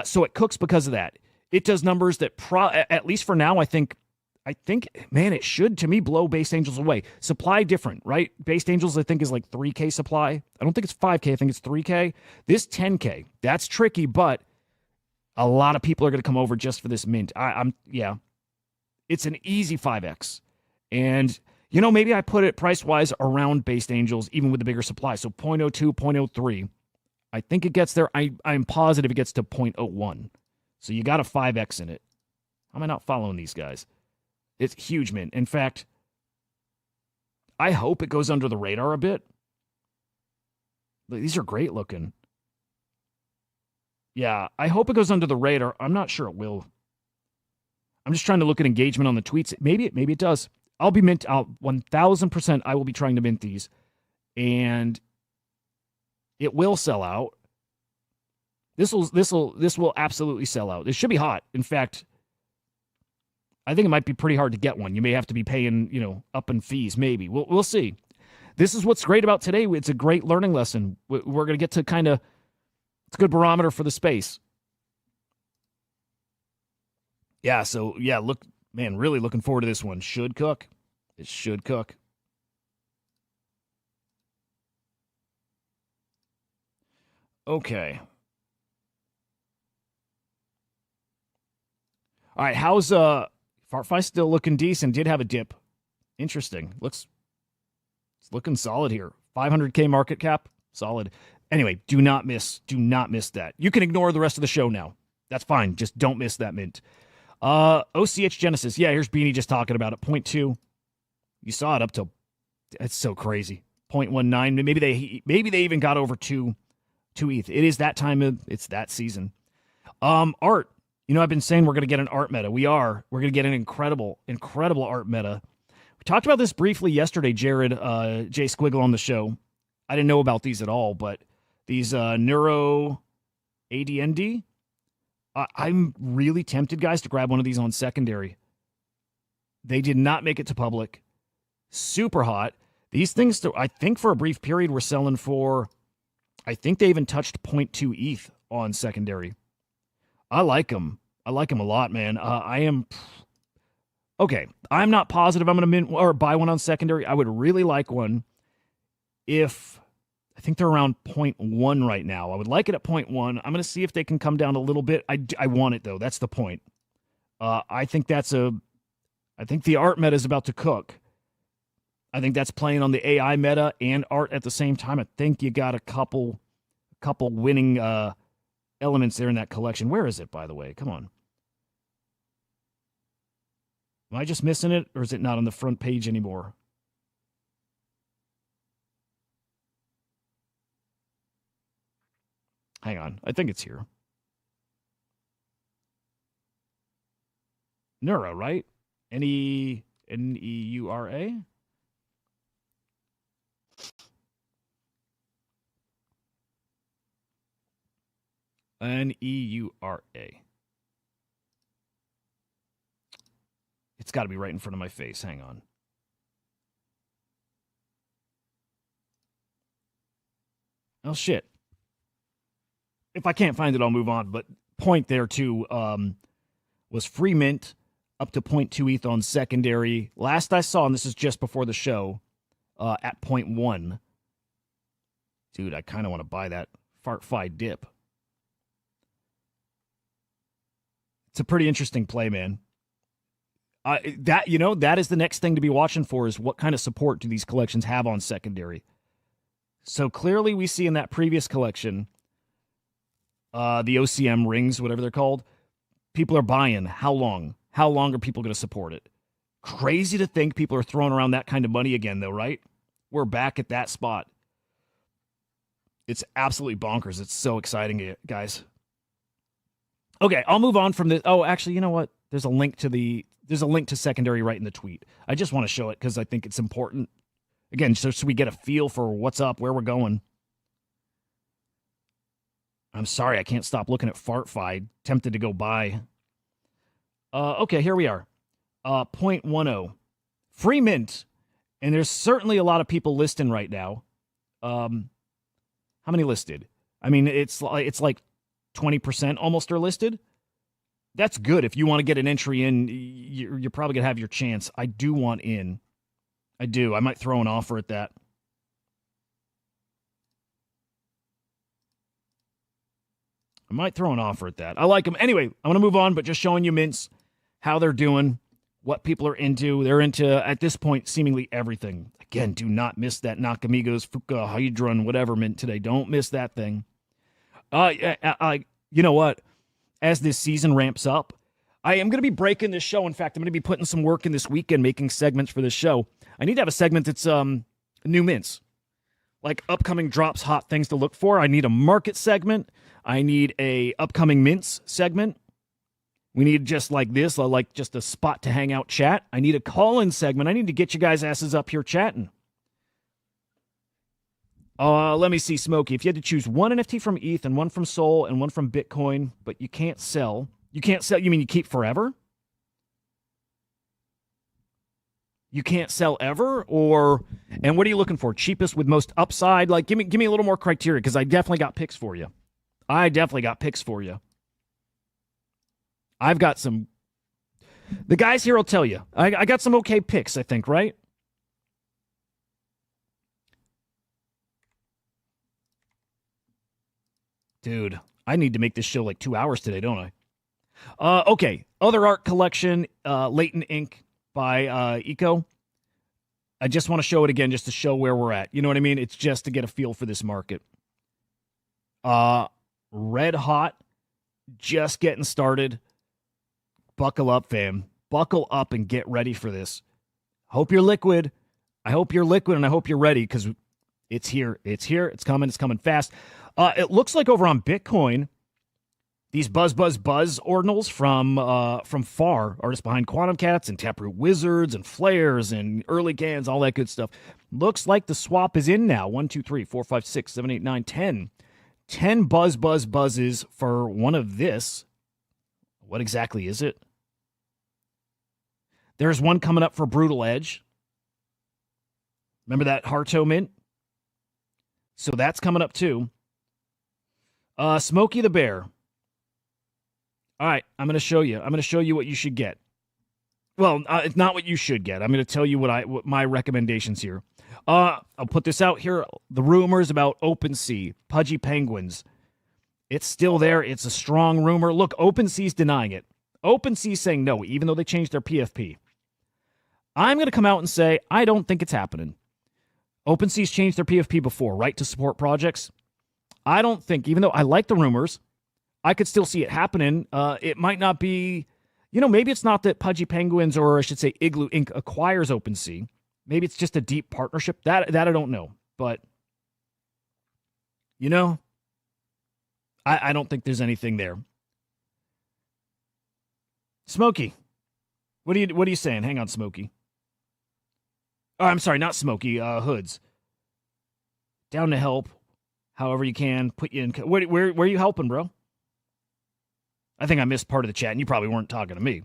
So it cooks because of that. It does numbers that, at least for now, I think, man, it should, to me, blow Based Angels away. Supply different, right? Based Angels, I think, is like 3K supply. I don't think it's 5K. I think it's 3K. This 10K. That's tricky, but a lot of people are going to come over just for this mint. Yeah. It's an easy 5X. And, maybe I put it price-wise around Based Angels, even with the bigger supply. So 0.02, 0.03. I think it gets there. I'm positive it gets to 0.01. So you got a 5X in it. How am I not following these guys? It's huge, man. In fact, I hope it goes under the radar a bit. These are great looking. Yeah, I hope it goes under the radar. I'm not sure it will. I'm just trying to look at engagement on the tweets. Maybe it does. I'll be 1,000%. I will be trying to mint these, and it will sell out. This will absolutely sell out. It should be hot. In fact, I think it might be pretty hard to get one. You may have to be paying, up in fees, maybe. We'll see. This is what's great about today. It's a great learning lesson. We're going to get to it's a good barometer for the space. Yeah, so, look, man, really looking forward to this one. Should cook. It should cook. Okay. All right, how's Fartfi still looking decent? Did have a dip. Interesting. It's looking solid here. 500K market cap, solid. Anyway, do not miss that. You can ignore the rest of the show now. That's fine. Just don't miss that mint. OCH Genesis. Yeah, here's Beanie just talking about it. 0.2. You saw it up to. It's so crazy. 0.19. Maybe they even got over 2 ETH. It is that time. It's that season. Art. I've been saying we're going to get an art meta. We're going to get an incredible art meta. We talked about this briefly yesterday, Jared, J Squiggle on the show. I didn't know about these at all, but these Neuro ADND, I'm really tempted, guys, to grab one of these on secondary. They did not make it to public. Super hot. These things, I think for a brief period, were selling for, I think they even touched 0.2 ETH on secondary. I like them. I like them a lot, man. Okay, I'm not positive I'm going to mint or buy one on secondary. I would really like one if, I think they're around 0.1 right now. I would like it at 0.1. I'm going to see if they can come down a little bit. I want it, though. That's the point. I think the art meta is about to cook. I think that's playing on the AI meta and art at the same time. I think you got a couple winning elements there in that collection. Where is it, by the way? Come on. Am I just missing it, or is it not on the front page anymore? Hang on. I think it's here. Neura, right? Neura? Neura. It's got to be right in front of my face. Hang on. Oh, shit. If I can't find it, I'll move on. But point there, too, was free mint up to 0.2 ETH on secondary. Last I saw, and this is just before the show, at 0.1. Dude, I kind of want to buy that Fartfi dip. It's a pretty interesting play, man. That is the next thing to be watching for, is what kind of support do these collections have on secondary. So clearly we see in that previous collection, the OCM rings, whatever they're called, people are buying. How long? How long are people going to support it? Crazy to think people are throwing around that kind of money again, though, right? We're back at that spot. It's absolutely bonkers. It's so exciting, guys. Okay, I'll move on from this. Oh, actually, you know what? There's a link to secondary right in the tweet. I just want to show it because I think it's important. Again, so we get a feel for what's up, where we're going. I'm sorry, I can't stop looking at Fartfi. Tempted to go buy. Okay, here we are. 0.10. Free mint. And there's certainly a lot of people listing right now. How many listed? I mean, it's like 20% almost are listed. That's good. If you want to get an entry in, you're probably going to have your chance. I do want in. I do. I might throw an offer at that. I like them. Anyway, I'm going to move on, but just showing you mints, how they're doing, what people are into. They're into, at this point, seemingly everything. Again, do not miss that Nakamigos, Fuka, Hydron, whatever mint today. Don't miss that thing. You know what? As this season ramps up, I am going to be breaking this show. In fact, I'm going to be putting some work in this weekend, making segments for this show. I need to have a segment that's new mints, like upcoming drops, hot things to look for. I need a market segment. I need a upcoming mints segment. We need just like this, like just a spot to hang out, chat. I need a call-in segment. I need to get you guys' asses up here chatting. Let me see, Smokey. If you had to choose one NFT from ETH and one from Sol and one from Bitcoin, but you can't sell. You can't sell. You mean you keep forever? You can't sell ever, or and what are you looking for? Cheapest with most upside? Like, give me a little more criteria because I definitely got picks for you. I've got some. The guys here will tell you. I got some okay picks, I think, right? Dude, I need to make this show like 2 hours today, don't I? Okay. Other art collection, Latent Ink by Eco. I just want to show it again just to show where we're at. You know what I mean? It's just to get a feel for this market. Red hot, just getting started. Buckle up, fam. Buckle up and get ready for this. Hope you're liquid. I hope you're liquid and I hope you're ready because it's here. It's here. It's coming. It's coming fast. It looks like over on Bitcoin, these buzz ordinals from FAR, artists behind Quantum Cats and Taproot Wizards and Flares and Early Gans, all that good stuff. Looks like the swap is in now. 1, 2, 3, 4, 5, 6, 7, 8, 9, 10. 10 buzzes for one of this. What exactly is it? There's one coming up for Brutal Edge. Remember that Harto mint? So that's coming up too. Smokey the Bear. All right, I'm going to show you. I'm going to show you what you should get. Well, it's not what you should get. I'm going to tell you what my recommendations here. I'll put this out here. The rumors about OpenSea, Pudgy Penguins. It's still there. It's a strong rumor. Look, OpenSea's denying it. OpenSea's saying no, even though they changed their PFP. I'm going to come out and say, I don't think it's happening. OpenSea's changed their PFP before, right, to support projects. I don't think, even though I like the rumors, I could still see it happening. It might not be, maybe it's not that Pudgy Penguins, or I should say Igloo Inc. acquires OpenSea. Maybe it's just a deep partnership. That I don't know. But, I don't think there's anything there. Smokey, what are you saying? Hang on, Smokey. Oh, I'm sorry, not Smokey. Hoods. Down to help, however you can. Put you in. Where are you helping, bro? I think I missed part of the chat, and you probably weren't talking to me.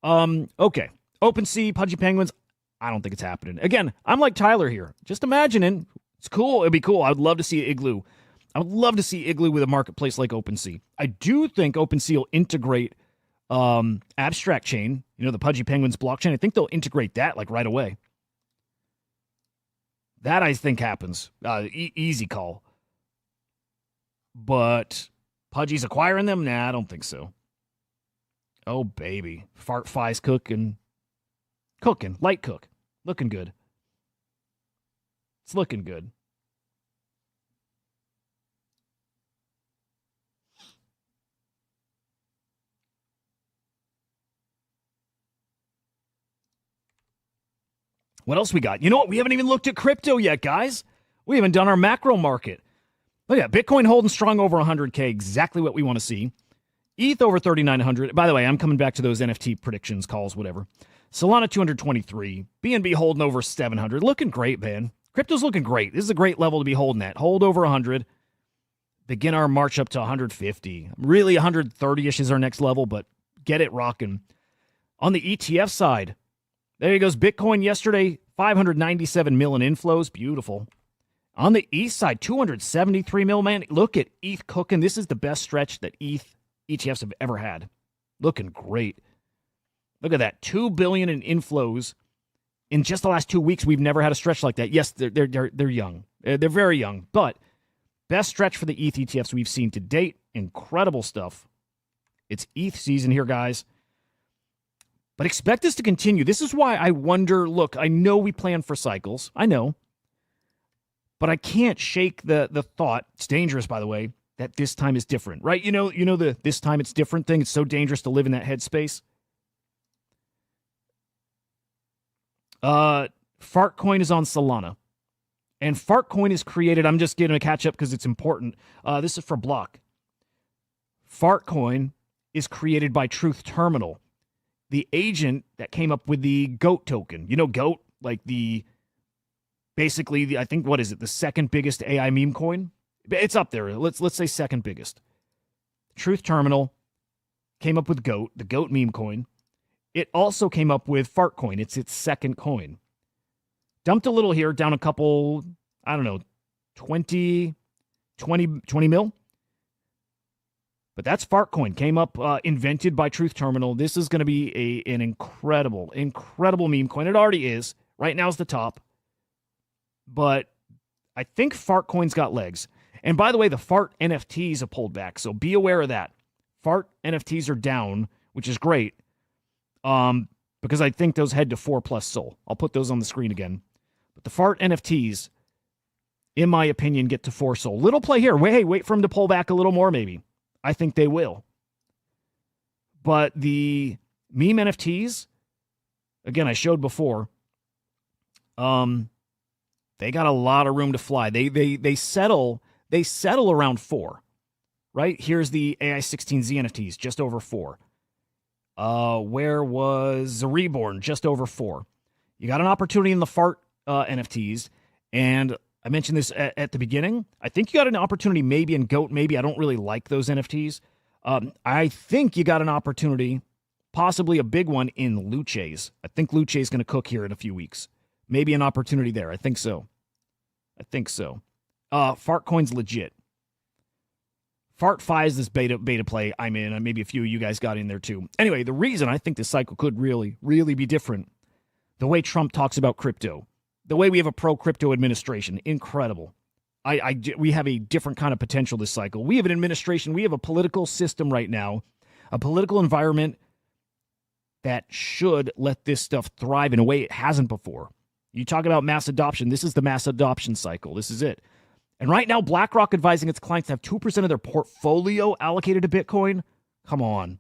Okay. OpenSea, Pudgy Penguins. I don't think it's happening. Again, I'm like Tyler here. Just imagining. It's cool. It'd be cool. I would love to see Igloo. I would love to see Igloo with a marketplace like OpenSea. I do think OpenSea will integrate Abstract Chain, the Pudgy Penguins blockchain. I think they'll integrate that like right away. That I think happens. Easy call. But Pudgy's acquiring them? Nah, I don't think so. Oh, baby. Fartfi's cooking. Light cook. Looking good. It's looking good. What else we got? You know what? We haven't even looked at crypto yet, guys. We haven't done our macro market. Look at Bitcoin holding strong over 100K, exactly what we want to see. ETH over 3,900. By the way, I'm coming back to those NFT predictions, calls, whatever. Solana 223. BNB holding over 700. Looking great, man. Crypto's looking great. This is a great level to be holding at. Hold over 100. Begin our march up to 150. Really, 130-ish is our next level, but get it rocking. On the ETF side, there he goes. Bitcoin yesterday, 597 mil in inflows. Beautiful. On the ETH side, 273 mil, man. Look at ETH cooking. This is the best stretch that ETH ETFs have ever had. Looking great. Look at that. 2 billion in inflows. In just the last 2 weeks, we've never had a stretch like that. Yes, they're young. They're very young, but best stretch for the ETH ETFs we've seen to date. Incredible stuff. It's ETH season here, guys. But expect this to continue. This is why I wonder, look, I know we plan for cycles. I know. But I can't shake the thought, it's dangerous, by the way, that this time is different, right? You know the this time it's different thing. It's so dangerous to live in that headspace. Fartcoin is on Solana. And Fartcoin is created, I'm just getting a catch up because it's important. This is for Block. Fartcoin is created by Truth Terminal, the agent that came up with the GOAT token. You know GOAT? Like the Basically, I think, what is it, the second biggest AI meme coin? It's up there. Let's say second biggest. Truth Terminal came up with GOAT, the GOAT meme coin. It also came up with Fartcoin. It's its second coin. Dumped a little here, down a couple, I don't know, 20 mil. But that's Fartcoin. Came up, invented by Truth Terminal. This is going to be an incredible meme coin. It already is. Right now is the top. But I think Fartcoin's got legs. And by the way, the Fart NFTs have pulled back, so be aware of that. Fart NFTs are down, which is great, because I think those head to 4+ SOL. I'll put those on the screen again. But the Fart NFTs, in my opinion, get to 4 SOL. Little play here. Wait for them to pull back a little more, maybe. I think they will. But the meme NFTs, again, I showed before, they got a lot of room to fly. They settle around 4, right? Here's the AI16Z NFTs, just over 4. Where was the Reborn? Just over 4. You got an opportunity in the Fart NFTs, and I mentioned this at the beginning. I think you got an opportunity maybe in GOAT. Maybe I don't really like those NFTs. I think you got an opportunity, possibly a big one, in Luce's. I think Luce is going to cook here in a few weeks. Maybe an opportunity there. I think so. Fartcoin's legit. Fart5 is this beta play I'm in, and maybe a few of you guys got in there too. Anyway, the reason I think this cycle could really be different, the way Trump talks about crypto, the way we have a pro-crypto administration, incredible. We have a different kind of potential this cycle. We have an administration, we have a political system right now, a political environment that should let this stuff thrive in a way it hasn't before. You talk about mass adoption. This is the mass adoption cycle. This is it. And right now, BlackRock advising its clients to have 2% of their portfolio allocated to Bitcoin. Come on.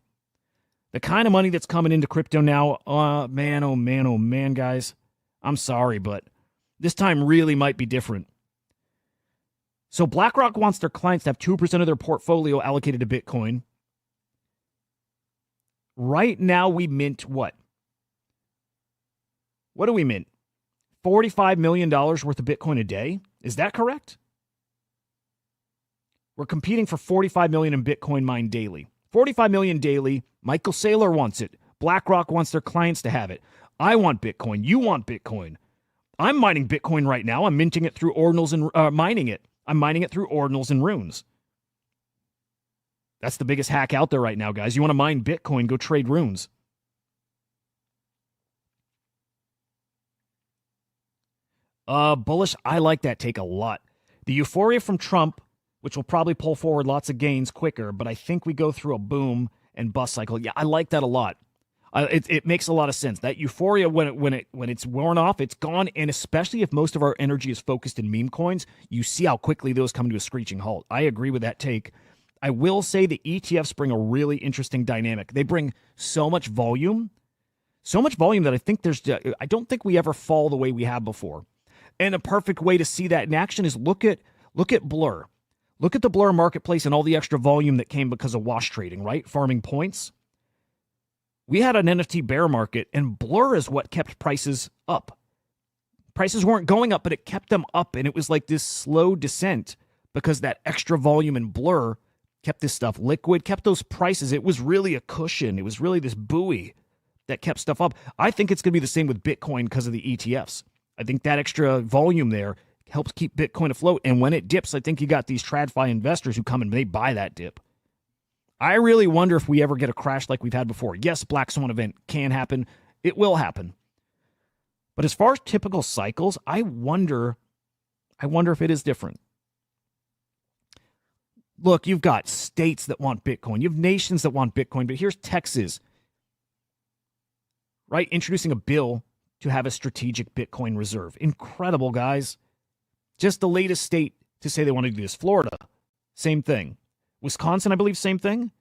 The kind of money that's coming into crypto now, man, guys. I'm sorry, but this time really might be different. So BlackRock wants their clients to have 2% of their portfolio allocated to Bitcoin. Right now, we mint what? What do we mint? $45 million worth of Bitcoin a day? Is that correct? We're competing for 45 million in Bitcoin mined daily. 45 million daily. Michael Saylor wants it. BlackRock wants their clients to have it. I want Bitcoin. You want Bitcoin. I'm mining Bitcoin right now. I'm minting it through ordinals and mining it. I'm mining it through ordinals and runes. That's the biggest hack out there right now, guys. You want to mine Bitcoin, go trade runes. Bullish, I like that take a lot. The euphoria from Trump, which will probably pull forward lots of gains quicker, but I think we go through a boom and bust cycle. Yeah, I like that a lot. It makes a lot of sense. That euphoria, when it's worn off, it's gone. And especially if most of our energy is focused in meme coins, you see how quickly those come to a screeching halt. I agree with that take. I will say the ETFs bring a really interesting dynamic. They bring so much volume that I don't think we ever fall the way we have before. And a perfect way to see that in action is look at Blur. Look at the Blur marketplace and all the extra volume that came because of wash trading, right? Farming points. We had an NFT bear market, and Blur is what kept prices up. Prices weren't going up, but it kept them up, and it was like this slow descent because that extra volume in Blur kept this stuff liquid, kept those prices. It was really a cushion. It was really this buoy that kept stuff up. I think it's going to be the same with Bitcoin because of the ETFs. I think that extra volume there helps keep Bitcoin afloat. And when it dips, I think you got these TradFi investors who come and they buy that dip. I really wonder if we ever get a crash like we've had before. Yes, Black Swan event can happen. It will happen. But as far as typical cycles, I wonder if it is different. Look, you've got states that want Bitcoin. You have nations that want Bitcoin. But here's Texas, right? Introducing a bill to have a strategic Bitcoin reserve. Incredible, guys. Just the latest state to say they want to do this. Florida, same thing. Wisconsin, I believe, same thing.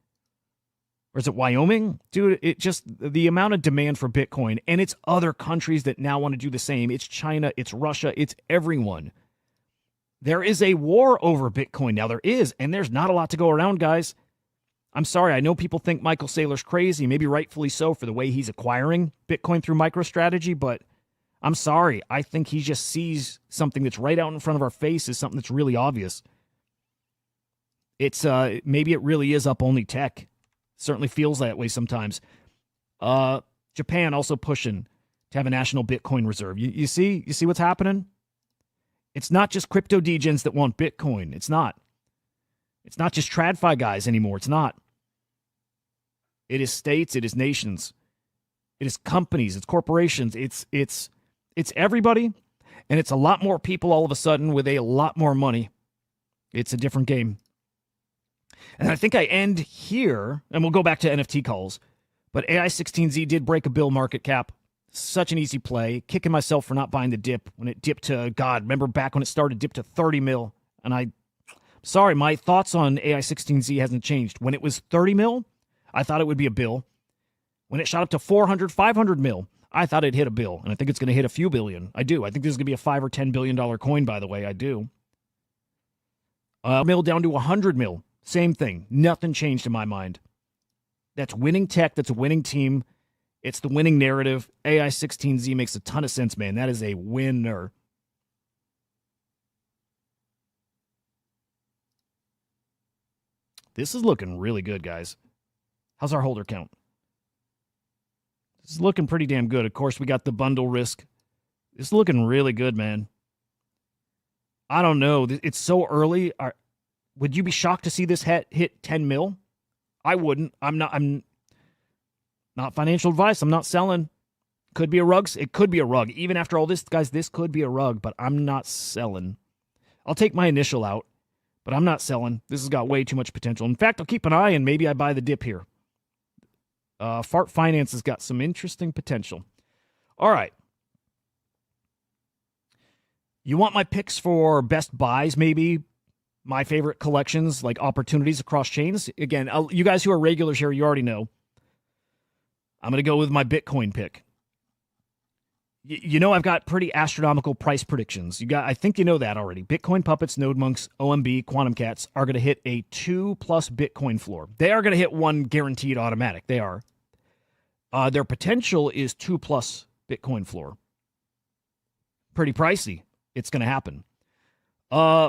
Or is it Wyoming? Dude, it just, the amount of demand for Bitcoin, and it's other countries that now want to do the same. It's China, it's Russia, it's everyone. There is a war over Bitcoin now. There is, and there's not a lot to go around, guys. I'm sorry, I know people think Michael Saylor's crazy, maybe rightfully so for the way he's acquiring Bitcoin through MicroStrategy, but I'm sorry. I think he just sees something that's right out in front of our face as something that's really obvious. It's maybe it really is up only tech. Certainly feels that way sometimes. Japan also pushing to have a national Bitcoin reserve. You see what's happening? It's not just crypto degens that want Bitcoin. It's not. It's not just TradFi guys anymore. It's not. It is states. It is nations. It is companies. It's corporations. It's everybody, and it's a lot more people all of a sudden with a lot more money. It's a different game. And I think I end here, and we'll go back to NFT calls. But AI16Z did break a bill market cap. Such an easy play. Kicking myself for not buying the dip when it dipped to, God, remember back when it started, dipped to 30 mil. And sorry, my thoughts on AI16Z hasn't changed. When it was 30 mil, I thought it would be a bill. When it shot up to 400, 500 mil, I thought it'd hit a bill. And I think it's going to hit a few billion. I do. I think this is going to be a $5 or $10 billion coin, by the way. I do. Mil down to 100 mil. Same thing. Nothing changed in my mind. That's winning tech. That's a winning team. It's the winning narrative. AI16Z makes a ton of sense, man. That is a winner. This is looking really good, guys. How's our holder count? This is looking pretty damn good. Of course, we got the bundle risk. This is looking really good, man. I don't know. It's so early. Would you be shocked to see this hit 10 mil? I wouldn't. I'm not financial advice. I'm not selling. Could be a rug. It could be a rug. Even after all this, guys, this could be a rug, but I'm not selling. I'll take my initial out, but I'm not selling. This has got way too much potential. In fact, I'll keep an eye and maybe I buy the dip here. Fart Finance has got some interesting potential. All right. You want my picks for best buys, maybe? My favorite collections, like opportunities across chains? Again, you guys who are regulars here, you already know. I'm going to go with my Bitcoin pick. You know I've got pretty astronomical price predictions. I think you know that already. Bitcoin Puppets, Node Monks, OMB, Quantum Cats are going to hit a 2+ Bitcoin floor. They are going to hit 1 guaranteed automatic. They are. Their potential is 2+ Bitcoin floor. Pretty pricey. It's going to happen.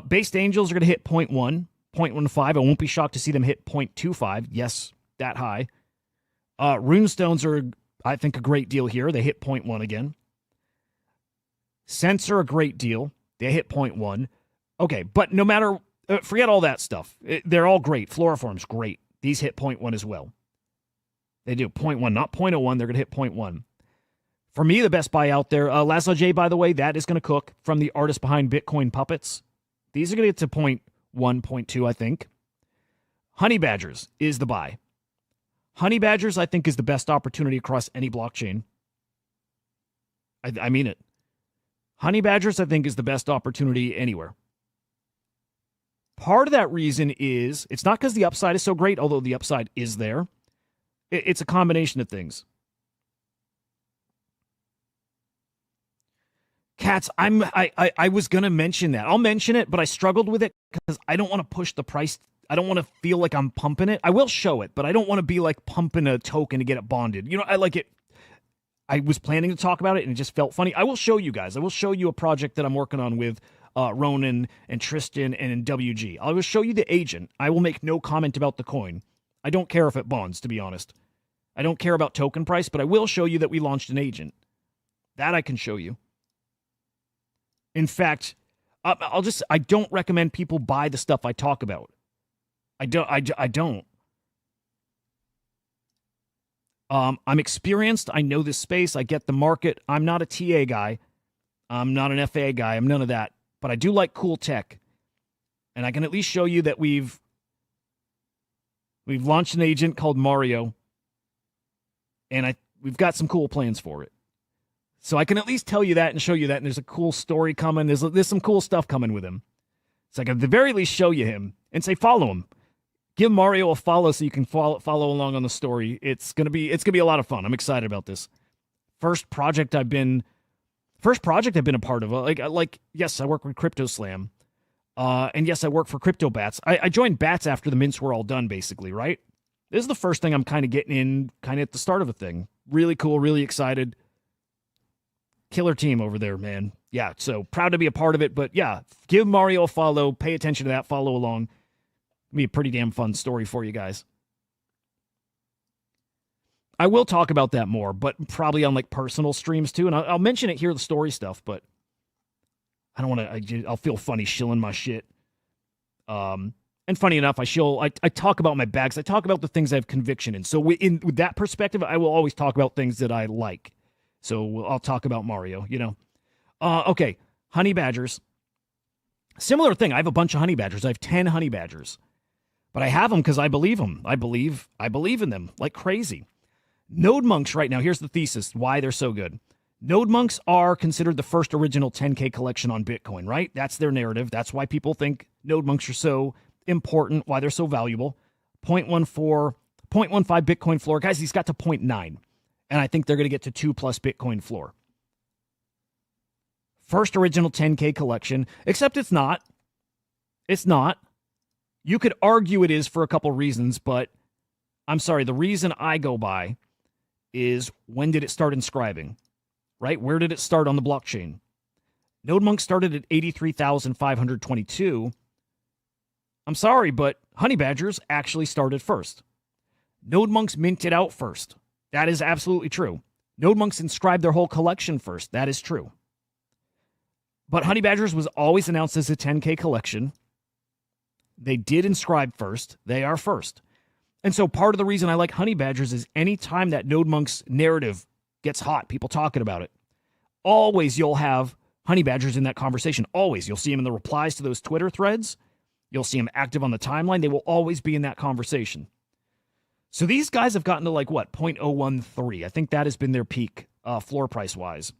Based Angels are going to hit 0.1, 0.15. I won't be shocked to see them hit 0.25. Yes, that high. Runestones are, I think, a great deal here. They hit 0.1 again. Cents are a great deal. They hit 0.1. Okay, but no matter, forget all that stuff. They're all great. Floriform's great. These hit 0.1 as well. They do 0.1, not 0.01. They're going to hit 0.1. For me, the best buy out there, Laszlo J, by the way, that is going to cook from the artist behind Bitcoin Puppets. These are going to get to 0.1, 0.2, I think. Honey Badgers is the buy. Honey Badgers, I think, is the best opportunity across any blockchain. I mean it. Honey Badgers, I think, is the best opportunity anywhere. Part of that reason is, it's not because the upside is so great, although the upside is there. It's a combination of things. Cats, I was going to mention that. I'll mention it, but I struggled with it because I don't want to push the price. I don't want to feel like I'm pumping it. I will show it, but I don't want to be like pumping a token to get it bonded. You know, I like it. I was planning to talk about it, and it just felt funny. I will show you guys. I will show you a project that I'm working on with Ronan and Tristan and WG. I will show you the agent. I will make no comment about the coin. I don't care if it bonds, to be honest. I don't care about token price, but I will show you that we launched an agent. That I can show you. In fact, I don't recommend people buy the stuff I talk about. I don't. I'm experienced. I know this space. I get the market. I'm not a TA guy. I'm not an FA guy. I'm none of that. But I do like cool tech. And I can at least show you that we've launched an agent called Mario. And we've got some cool plans for it. So I can at least tell you that and show you that. And there's a cool story coming. There's some cool stuff coming with him. So I can at the very least show you him and say, follow him. Give Mario a follow so you can follow along on the story. It's gonna be a lot of fun. I'm excited about this. First project I've been a part of. Like yes, I work with Crypto Slam. And yes, I work for Crypto Bats. I joined Bats after the mints were all done, basically, right? This is the first thing I'm kind of getting in, kind of at the start of a thing. Really cool, really excited. Killer team over there, man. Yeah, so proud to be a part of it. But yeah, give Mario a follow. Pay attention to that. Follow along. It'll be a pretty damn fun story for you guys. I will talk about that more, but probably on like personal streams too. And I'll mention it here, the story stuff, but I don't want to, I'll feel funny shilling my shit. And funny enough, I talk about my bags. I talk about the things I have conviction in. So with that perspective, I will always talk about things that I like. So I'll talk about Mario, you know. Okay, honey badgers. Similar thing. I have a bunch of honey badgers. I have 10 honey badgers. But I have them because I believe them. I believe in them like crazy. Node monks right now, here's the thesis, why they're so good. Node monks are considered the first original 10K collection on Bitcoin, right? That's their narrative. That's why people think node monks are so important, why they're so valuable. 0.14, 0.15 Bitcoin floor. Guys, he's got to 0.9. And I think they're going to get to 2+ Bitcoin floor. First original 10K collection, except it's not. It's not. You could argue it is for a couple reasons, but I'm sorry, the reason I go by is when did it start inscribing, right? Where did it start on the blockchain? NodeMonk started at 83,522. I'm sorry, but Honey Badgers actually started first. NodeMonks minted out first. That is absolutely true. NodeMonks inscribed their whole collection first. That is true. But Honey Badgers was always announced as a 10K collection. They did inscribe first. They are first. And so part of the reason I like Honey Badgers is anytime that NodeMonk's narrative gets hot, people talking about it, always you'll have Honey Badgers in that conversation. Always. You'll see them in the replies to those Twitter threads. You'll see them active on the timeline. They will always be in that conversation. So these guys have gotten to like, what, 0.013. I think that has been their peak floor price-wise.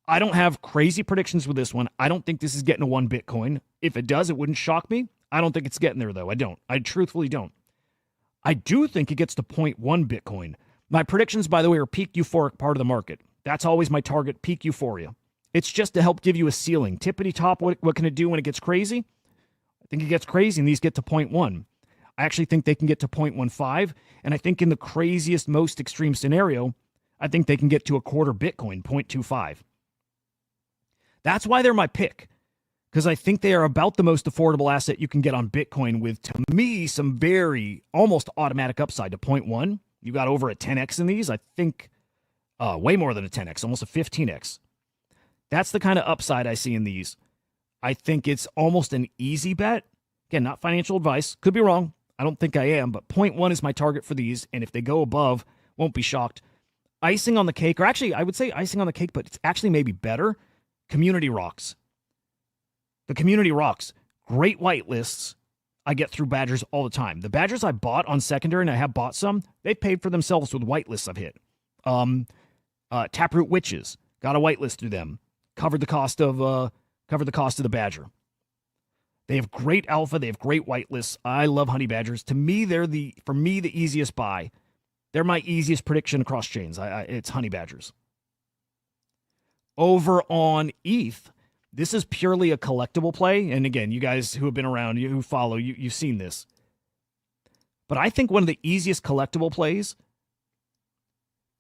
I don't have crazy predictions with this one. I don't think this is getting to 1 Bitcoin. If it does, it wouldn't shock me. I don't think it's getting there, though. I don't. I truthfully don't. I do think it gets to 0.1 Bitcoin. My predictions, by the way, are peak euphoric part of the market. That's always my target, peak euphoria. It's just to help give you a ceiling. Tippity top, what can it do when it gets crazy? I think it gets crazy, and these get to 0.1. I actually think they can get to 0.15, and I think in the craziest, most extreme scenario, I think they can get to a quarter Bitcoin, 0.25. That's why they're my pick, because I think they are about the most affordable asset you can get on Bitcoin with, to me, some very almost automatic upside to 0.1. You got over a 10x in these. I think way more than a 10x, almost a 15x. That's the kind of upside I see in these. I think it's almost an easy bet. Again, not financial advice. Could be wrong. I don't think I am, but 0.1 is my target for these, and if they go above, won't be shocked. Icing on the cake, or actually, I would say icing on the cake, but it's actually maybe better. Community rocks. The community rocks. Great whitelists I get through Badgers all the time. The Badgers I bought on secondary, and I have bought some, they paid for themselves with whitelists I've hit. Taproot Witches, got a whitelist through them. Covered the cost of the Badger. They have great alpha. They have great whitelists. I love Honey Badgers. To me, they're the easiest buy. They're my easiest prediction across chains. It's Honey Badgers. Over on ETH, this is purely a collectible play. And again, you guys who have been around, you who follow, you've seen this. But I think one of the easiest collectible plays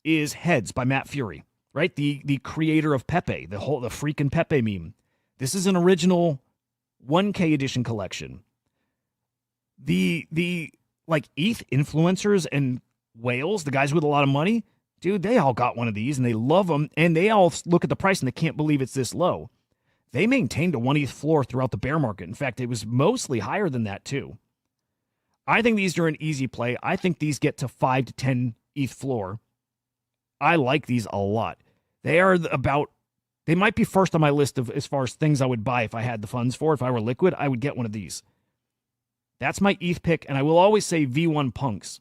is Heads by Matt Fury, right? The creator of Pepe, the freaking Pepe meme. This is an original 1K edition collection. The like ETH influencers and whales, the guys with a lot of money, dude, they all got one of these and they love them, and they all look at the price and they can't believe it's this low. They maintained a 1 ETH floor throughout the bear market. In fact, it was mostly higher than that too. I think these are an easy play. I think these get to 5 to 10 ETH floor. I like these a lot. They might be first on my list of as far as things I would buy if I had the funds for. If I were liquid, I would get one of these. That's my ETH pick, and I will always say V1 Punks.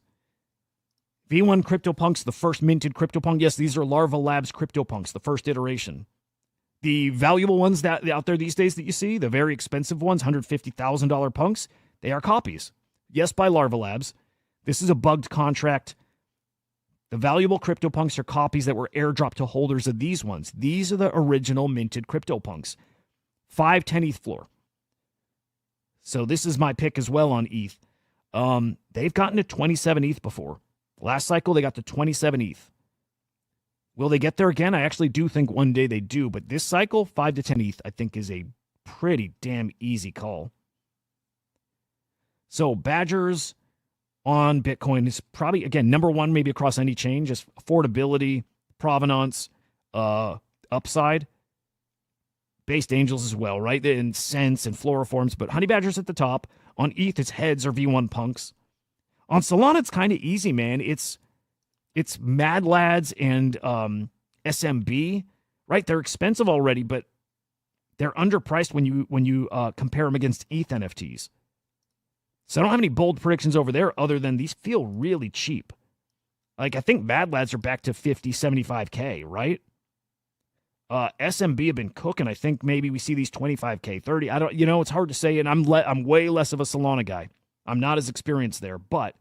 V1 CryptoPunks, the first minted CryptoPunk. Yes, these are Larva Labs CryptoPunks, the first iteration. The valuable ones that out there these days that you see, the very expensive ones, $150,000 punks, they are copies. Yes, by Larva Labs. This is a bugged contract. The valuable CryptoPunks are copies that were airdropped to holders of these ones. These are the original minted CryptoPunks. 510 ETH floor. So this is my pick as well on ETH. They've gotten to 27 ETH before. Last cycle, they got to 27 ETH. Will they get there again? I actually do think one day they do, but this cycle, 5 to 10 ETH, I think is a pretty damn easy call. So Badgers on Bitcoin is probably, again, number one, maybe across any chain, just affordability, provenance, upside. Based Angels as well, right? In Sense and Floriforms, but Honey Badger's at the top. On ETH, it's Heads or V1 Punks. On Solana, it's kind of easy, man. It's Mad Lads and SMB, right? They're expensive already, but they're underpriced when you compare them against ETH NFTs. So I don't have any bold predictions over there other than these feel really cheap. Like, I think Mad Lads are back to 50, 75K, right? SMB have been cooking. I think maybe we see these 25K, 30. I don't, it's hard to say, and I'm way less of a Solana guy. I'm not as experienced there, but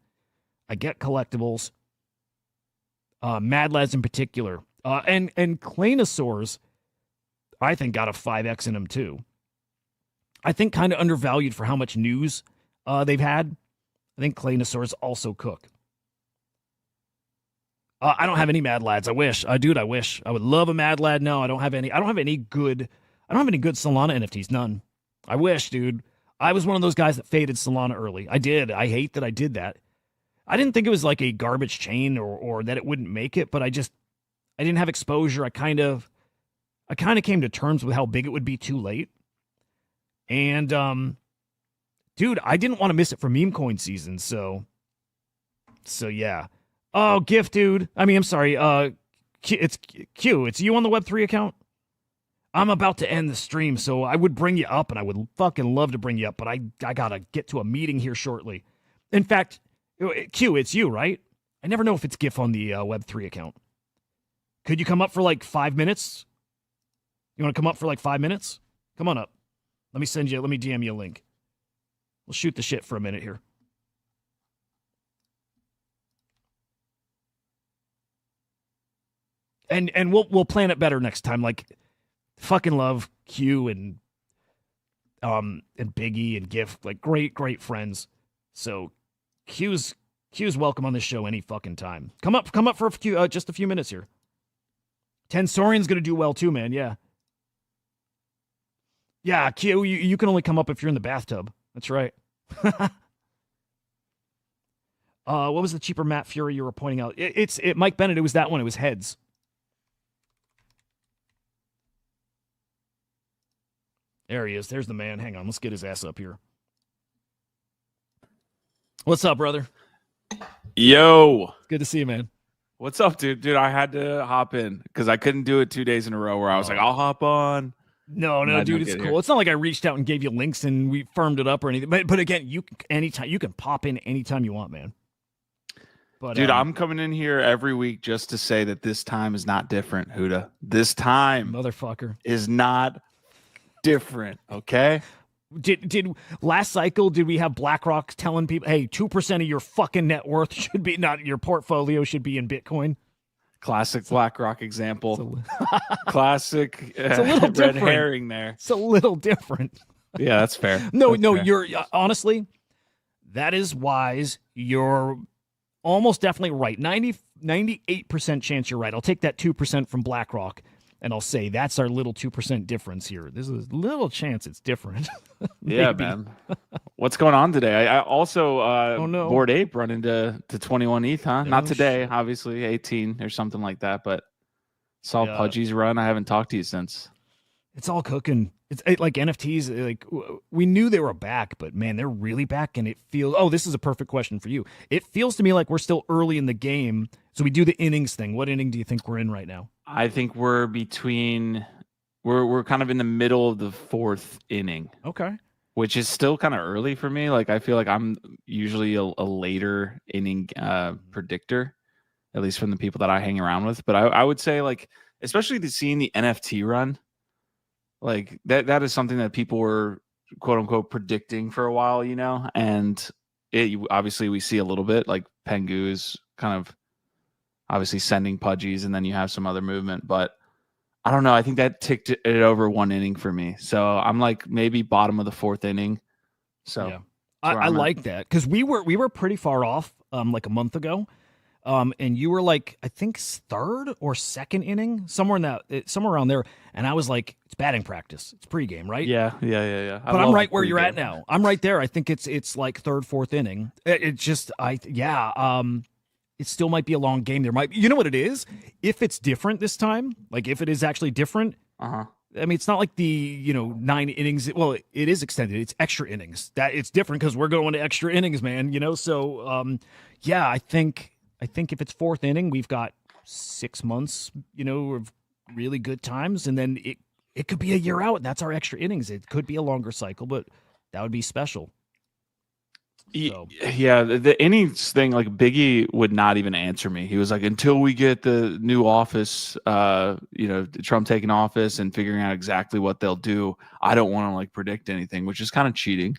I get collectibles. Mad Lads in particular. And Claynosaurs, I think, got a 5X in them too. I think kind of undervalued for how much news they've had. I think Claynosaurs also cook. I don't have any Mad Lads. I wish. Dude, I wish. I would love a Mad Lad. No, I don't have any. I don't have any good Solana NFTs. None. I wish, dude. I was one of those guys that faded Solana early. I did. I hate that I did that. I didn't think it was like a garbage chain or that it wouldn't make it, but I didn't have exposure. I kind of came to terms with how big it would be too late. And dude, I didn't want to miss it for meme coin season, so yeah. Oh, gift, dude. I mean, I'm sorry. It's Q. It's you on the Web3 account? I'm about to end the stream, so I would bring you up, and I would fucking love to bring you up, but I gotta get to a meeting here shortly. In fact, Q, it's you, right? I never know if it's GIF on the Web3 account. Could you come up for like 5 minutes? You want to come up for like 5 minutes? Come on up. Let me DM you a link. We'll shoot the shit for a minute here. And we'll plan it better next time. Like, fucking love Q and Biggie and GIF, like great friends. So Q's welcome on this show any fucking time. Come up for a few, just a few minutes here. Tensorian's gonna do well too, man. Yeah. Yeah, Q, you can only come up if you're in the bathtub. That's right. What was the cheaper Matt Fury you were pointing out? It's Mike Bennett. It was that one. It was Heads. There he is. There's the man. Hang on. Let's get his ass up here. What's up, brother? Yo. Good to see you, man. What's up, dude? Dude, I had to hop in because I couldn't do it 2 days in a row where I was like, I'll hop on. No, dude, it's cool. Here. It's not like I reached out and gave you links and we firmed it up or anything. But again, you can pop in anytime you want, man. But, dude, I'm coming in here every week just to say that this time is not different, Hudah. This time, motherfucker, is not different. Okay. Did last cycle? Did we have BlackRock telling people, "Hey, 2% of your fucking net worth should be not your portfolio should be in Bitcoin"? Classic BlackRock example. Classic. It's a little red herring there. It's a little different. Yeah, that's fair. No, fair. You're honestly, that is wise. You're almost definitely right. 98% chance you're right. I'll take that 2% from BlackRock. And I'll say that's our little 2% difference here. There's a little chance it's different. Yeah, man. What's going on today? I also Bored Ape run into 21 ETH, huh? Not today, obviously 18 or something like that. But saw Pudgy's run. I haven't talked to you since. It's all cooking. It's like NFTs. Like we knew they were back, but man, they're really back. And it feels. Oh, this is a perfect question for you. It feels to me like we're still early in the game. So we do the innings thing. What inning do you think we're in right now? I think we're kind of in the middle of the 4th inning. Okay. Which is still kind of early for me. Like I feel like I'm usually a later inning predictor, at least from the people that I hang around with. But I would say like, especially seeing the NFT run, like that is something that people were quote unquote predicting for a while, and obviously we see a little bit like Pengu is kind of obviously sending Pudgies, and then you have some other movement, but I don't know. I think that ticked it over 1 inning for me. So I'm like maybe bottom of the 4th inning. So yeah. I like that because we were pretty far off like a month ago. And you were like, I think third or second inning, somewhere around there. And I was like, it's batting practice. It's pregame, right? Yeah. But I'm right where you're at now. I'm right there. I think it's like third, fourth inning. It still might be a long game. There might, you know what it is? If it's different this time, like if it is actually different, I mean, it's not like the 9 innings. Well, it is extended. It's extra innings. That it's different because we're going to extra innings, man. So yeah, I think if it's fourth inning, we've got 6 months, of really good times, and then it could be a year out. And that's our extra innings. It could be a longer cycle, but that would be special. So. Yeah, the innings thing, like Biggie would not even answer me. He was like, until we get the new office, Trump taking office and figuring out exactly what they'll do, I don't want to like predict anything, which is kind of cheating.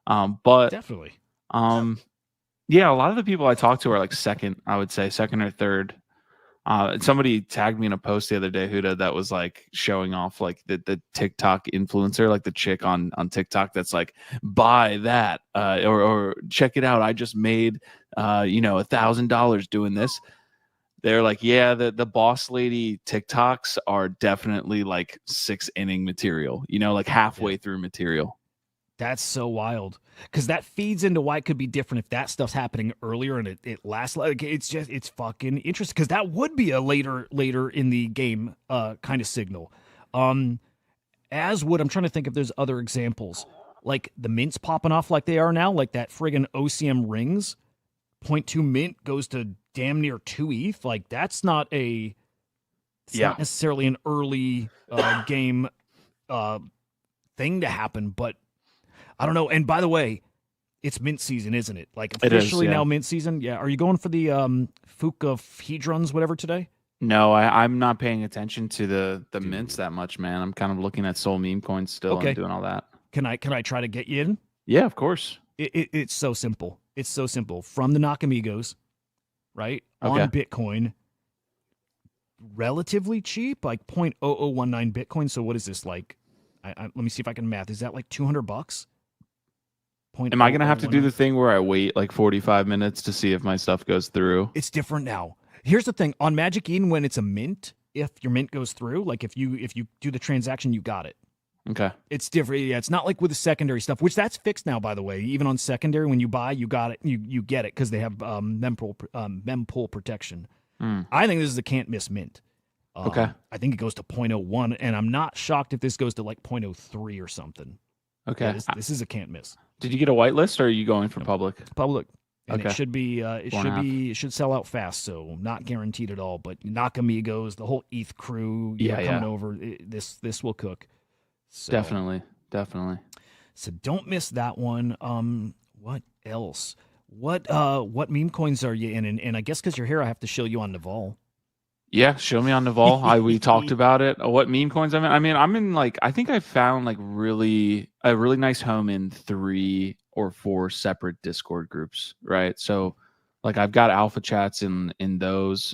But definitely. Yeah, a lot of the people I talk to are like second, I would say second or third. Somebody tagged me in a post the other day, Hudah, that was like showing off like the TikTok influencer, like the chick on TikTok that's like, buy that, or check it out. I just made $1,000 doing this. They're like, yeah, the boss lady TikToks are definitely like 6 inning material, like halfway through material. That's so wild, because that feeds into why it could be different if that stuff's happening earlier and it lasts. Like it's fucking interesting, because that would be a later in the game kind of signal. As would, I'm trying to think if there's other examples, like the mints popping off like they are now, like that friggin' OCM rings, 0.2 mint goes to damn near 2 ETH. Like that's not not necessarily an early game thing to happen, but I don't know. And by the way, it's mint season, isn't it? Like officially now mint season. Yeah. Are you going for the Fuka whatever today? No, I'm not paying attention to the mints that much, man. I'm kind of looking at Soul meme coins still and doing all that. Can I try to get you in? Yeah, of course. It's so simple. It's so simple. From the Nakamigos, right? Okay. On Bitcoin. Relatively cheap, like 0.0019 Bitcoin. So what is this like? Let me see if I can math. Is that like $200? Am I going to have to do the thing where I wait like 45 minutes to see if my stuff goes through? It's different now. Here's the thing. On Magic Eden, when it's a mint, if your mint goes through, like if you do the transaction, you got it. Okay. It's different. Yeah, it's not like with the secondary stuff, which that's fixed now, by the way. Even on secondary, when you buy, you got it. You get it because they have mempool protection. I think this is a can't miss mint. Okay. I think it goes to 0.01, and I'm not shocked if this goes to like 0.03 or something. Okay. Yeah, this is a can't miss. Did you get a whitelist, or are you going for public? Public. And okay. it should sell out fast, so not guaranteed at all. But Nakamigos, the whole ETH crew, coming over, this will cook. So, definitely. So don't miss that one. What else? What meme coins are you in? And I guess because you're here, I have to show you on Naval. Yeah, show me on Naval. We talked about it. What meme coins I'm in? I mean, I'm in like, I think I found like a really nice home in 3 or 4 separate Discord groups, right? So like I've got alpha chats in those.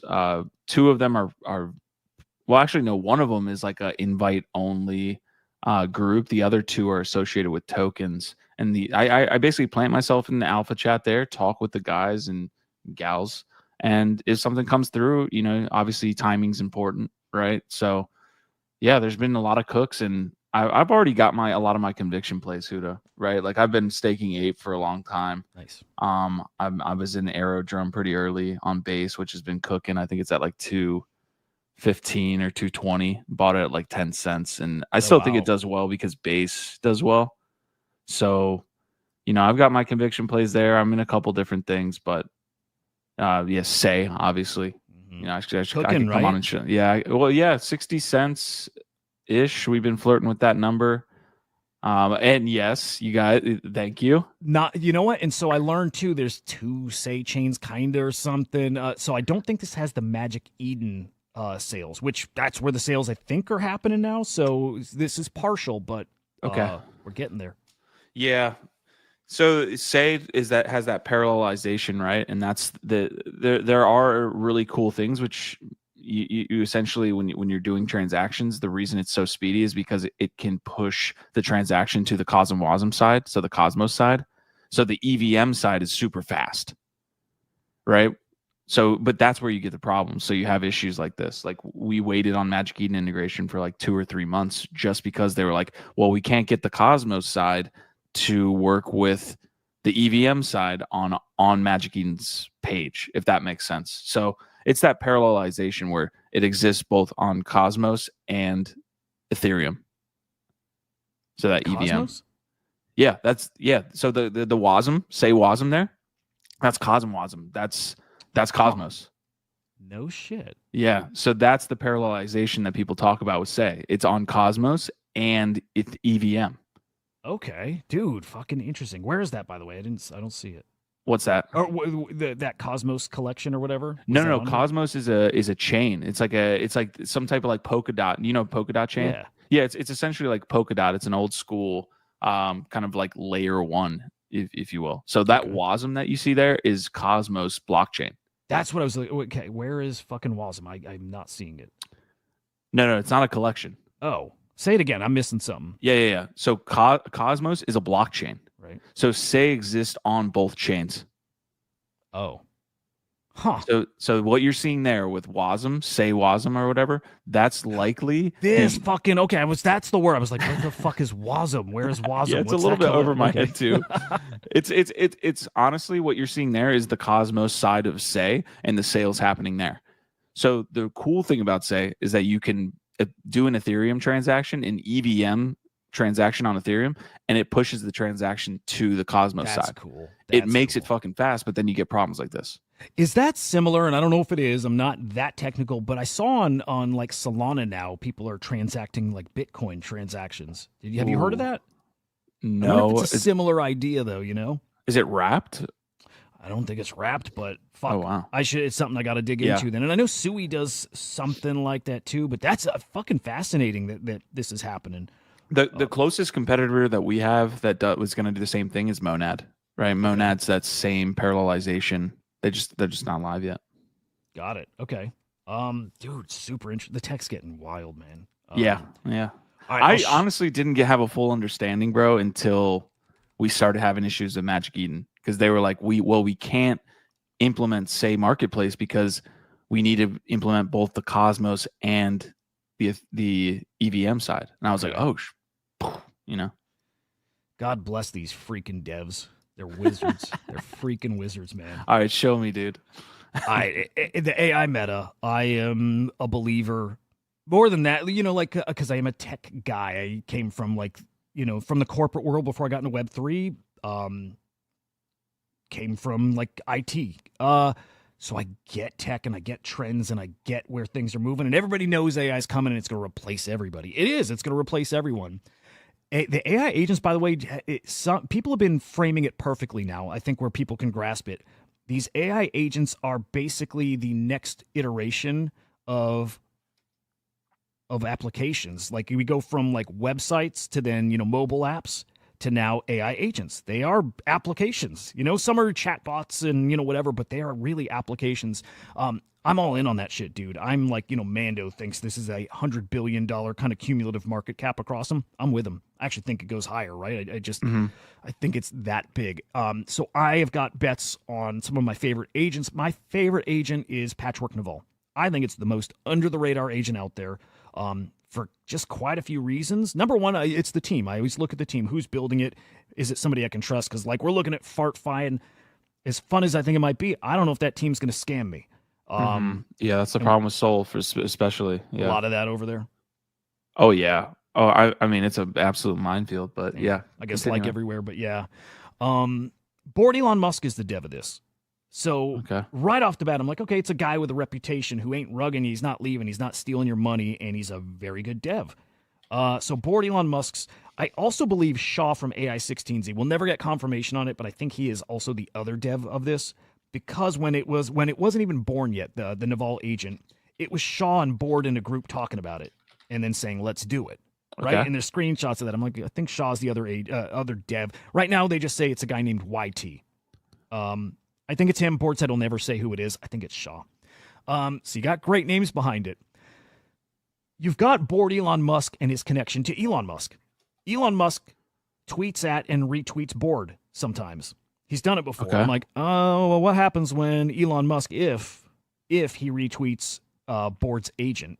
2 of them are well, actually no, one of them is like a invite only group. The other 2 are associated with tokens. And I basically plant myself in the alpha chat there, talk with the guys and gals. And if something comes through, obviously timing's important, right? So, yeah, there's been a lot of cooks, and I've already got a lot of my conviction plays, Hudah, right? Like I've been staking ape for a long time. Nice. I was in Aerodrome pretty early on base, which has been cooking. I think it's at like 215 or 220. Bought it at like 10 cents, and I still think it does well because base does well. So, I've got my conviction plays there. I'm in a couple different things, but. Say obviously, I can come on and show. Yeah, well, yeah, 60 cents ish. We've been flirting with that number, and yes, you guys, thank you. You know what? And so I learned too. There's 2 say chains, kinda or something. So I don't think this has the Magic Eden sales, which that's where the sales I think are happening now. So this is partial, but okay, we're getting there. Yeah. So say has that parallelization, right? And that's there are really cool things which you essentially when you're doing transactions, the reason it's so speedy is because it can push the transaction to the CosmWasm side, so the Cosmos side. So the EVM side is super fast, right? So, but that's where you get the problem. So you have issues like this. Like we waited on Magic Eden integration for like 2 or 3 months just because they were like, well, we can't get the Cosmos side to work with the EVM side on Magic Eden's page, if that makes sense. So it's that parallelization where it exists both on Cosmos and Ethereum. So that Cosmos? EVM. Yeah. So the WASM, say WASM there. That's CosmWASM. That's Cosmos. No shit. Yeah. So that's the parallelization that people talk about with Say. It's on Cosmos and it's EVM. Okay, dude, fucking interesting. Where is that, by the way? I don't see it. What's that? Or that Cosmos collection or whatever? No. Cosmos is a chain. It's like some type of like Polkadot. You know Polkadot chain? Yeah. Yeah. It's essentially like Polkadot. It's an old school kind of like layer one, if you will. So that WASM that you see there is Cosmos blockchain. That's what I was like. Okay, where is fucking WASM? I'm not seeing it. No, it's not a collection. Oh, say it again. I'm missing something. Yeah. So Cosmos is a blockchain. Right. So Say exists on both chains. Oh. Huh. So what you're seeing there with WASM, Say WASM or whatever, that's likely this fucking okay. That's the word. I was like, what the fuck is WASM? Where is WASM? Yeah, it's a little bit over my head too. It's honestly what you're seeing there is the Cosmos side of Say and the sales happening there. So the cool thing about Say is that you can do an Ethereum transaction, an EVM transaction on Ethereum, and it pushes the transaction to the Cosmos side. That's cool. It makes it fucking fast, but then you get problems like this. Is that similar? And I don't know if it is. I'm not that technical, but I saw on like Solana now, people are transacting like Bitcoin transactions. Have you heard of that? No. It's a similar idea, though. You know? Is it wrapped? I don't think it's wrapped, but fuck. Oh, wow. It's something I got to dig into then. And I know Sui does something like that too, but that's fucking fascinating that this is happening. The closest competitor that we have that was going to do the same thing is Monad, right? Monad's that same parallelization. They're just not live yet. Got it. Okay. Dude, super interesting. The tech's getting wild, man. Yeah. I honestly didn't have a full understanding, bro, until we started having issues with Magic Eden because they were like, we can't implement Say Marketplace because we need to implement both the Cosmos and the EVM side. And I was like, you know. God bless these freaking devs. They're wizards. They're freaking wizards, man. All right, show me, dude. The AI meta, I am a believer. More than that, you know, like, because I am a tech guy. I came from, like, you know, from the corporate world before I got into Web3. Came from, like, IT. So I get tech and I get trends and I get where things are moving. And everybody knows AI is coming and it's going to replace everybody. It is. It's going to replace everyone. The AI agents, by the way, some people have been framing it perfectly now, I think, where people can grasp it. These AI agents are basically the next iteration of applications. Like we go from like websites to then, you know, mobile apps to now AI agents. They are applications. You know, some are chatbots and, you know, whatever, but they are really applications. I'm all in on that shit, dude. I'm like, you know, Mando thinks this is a $100 billion kind of cumulative market cap across them. I'm with him. I actually think it goes higher, right? I think it's that big. So I have got bets on some of my favorite agents. My favorite agent is Patchwork Naval. I think it's the most under the radar agent out there for just quite a few reasons. Number one, it's the team. I always look at the team. Who's building it? Is it somebody I can trust? Because like we're looking at Fartcoin. As fun as I think it might be, I don't know if that team's going to scam me. Yeah, that's the problem with Sol, especially. Yeah. A lot of that over there. Oh yeah. Oh, I mean, it's an absolute minefield, but yeah. I guess like everywhere, but yeah. Board Elon Musk is the dev of this. So right off the bat, I'm like, okay, it's a guy with a reputation who ain't rugging, he's not leaving, he's not stealing your money, and he's a very good dev. So Board Elon Musk's, I also believe Shaw from AI16Z. We'll never get confirmation on it, but I think he is also the other dev of this. Because when it wasn't even born yet, the Naval agent, it was Shaw and Board in a group talking about it and then saying, let's do it. Right. And there's screenshots of that. I'm like, I think Shaw's the other dev. Right now, they just say it's a guy named YT. I think it's him. Board said he'll never say who it is. I think it's Shaw. So you got great names behind it. You've got Board Elon Musk and his connection to Elon Musk. Elon Musk tweets at and retweets Board sometimes. He's done it before. Okay. I'm like, oh, well, what happens when Elon Musk, if he retweets Board's agent?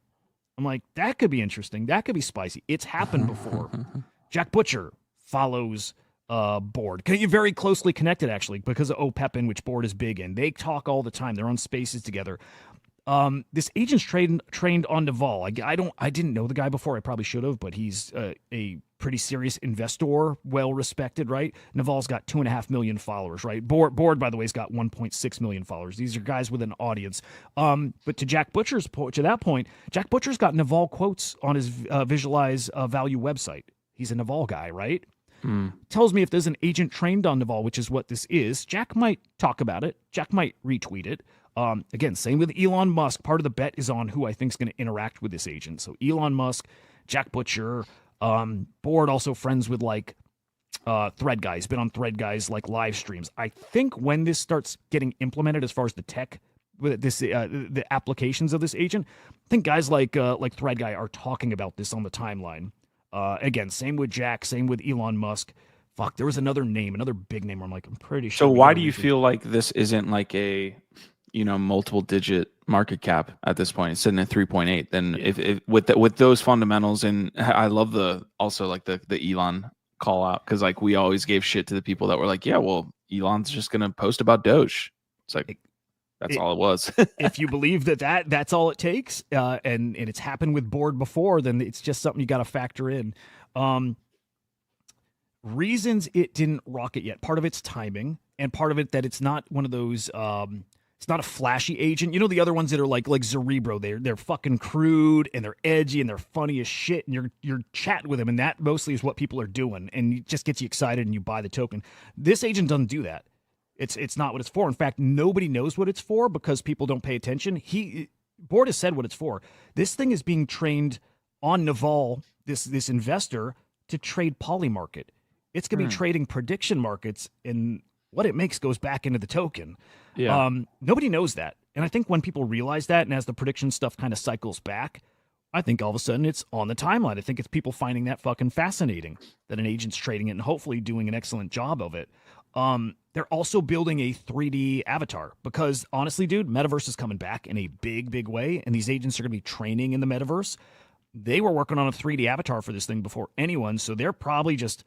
I'm like, that could be interesting. That could be spicy. It's happened before. Jack Butcher follows Board. You're very closely connected, actually, because of OPEP, in which Board is big in. They talk all the time. They're on spaces together. This agent's trained on Naval. I didn't know the guy before. I probably should have, but he's a pretty serious investor, well respected, right? Naval's got 2.5 million followers, right? Board, by the way, has got 1.6 million followers. These are guys with an audience. But to Jack Butcher's to that point, Jack Butcher's got Naval quotes on his Visualize Value website. He's a Naval guy, right? Tells me if there's an agent trained on Naval, which is what this is, Jack might talk about it. Jack might retweet it. Again, same with Elon Musk. Part of the bet is on who I think is going to interact with this agent. So Elon Musk, Jack Butcher, Board, also friends with like Thread Guys, been on Thread Guys like live streams. I think when this starts getting implemented, as far as the tech, with this the applications of this agent, I think guys like Thread Guy are talking about this on the timeline. Again, same with Jack, same with Elon Musk. Fuck, there was another big name where I'm like, I'm pretty sure. So why do you feel like this isn't like a, multiple digit market cap at this point? It's sitting at 3.8. Then if with those fundamentals, and I love the Elon call out, because like we always gave shit to the people that were like, yeah, well, Elon's just gonna post about Doge. It's like that's all it was. If you believe that's all it takes, and it's happened with Board before, then it's just something you got to factor in. Reasons it didn't rocket yet. Part of it's timing, and part of it that it's not one of those. It's not a flashy agent. The other ones that are like Cerebro. They're fucking crude and they're edgy and they're funny as shit. And you're chatting with them, and that mostly is what people are doing, and it just gets you excited and you buy the token. This agent doesn't do that. It's not what it's for. In fact, nobody knows what it's for because people don't pay attention. Board has said what it's for. This thing is being trained on Naval, this investor, to trade Polymarket. It's going to be trading prediction markets, and what it makes goes back into the token. Yeah. Nobody knows that. And I think when people realize that, and as the prediction stuff kind of cycles back, I think all of a sudden it's on the timeline. I think it's people finding that fucking fascinating, that an agent's trading it and hopefully doing an excellent job of it. They're also building a 3D avatar because honestly, dude, metaverse is coming back in a big, big way. And these agents are going to be training in the metaverse. They were working on a 3D avatar for this thing before anyone. So they're probably just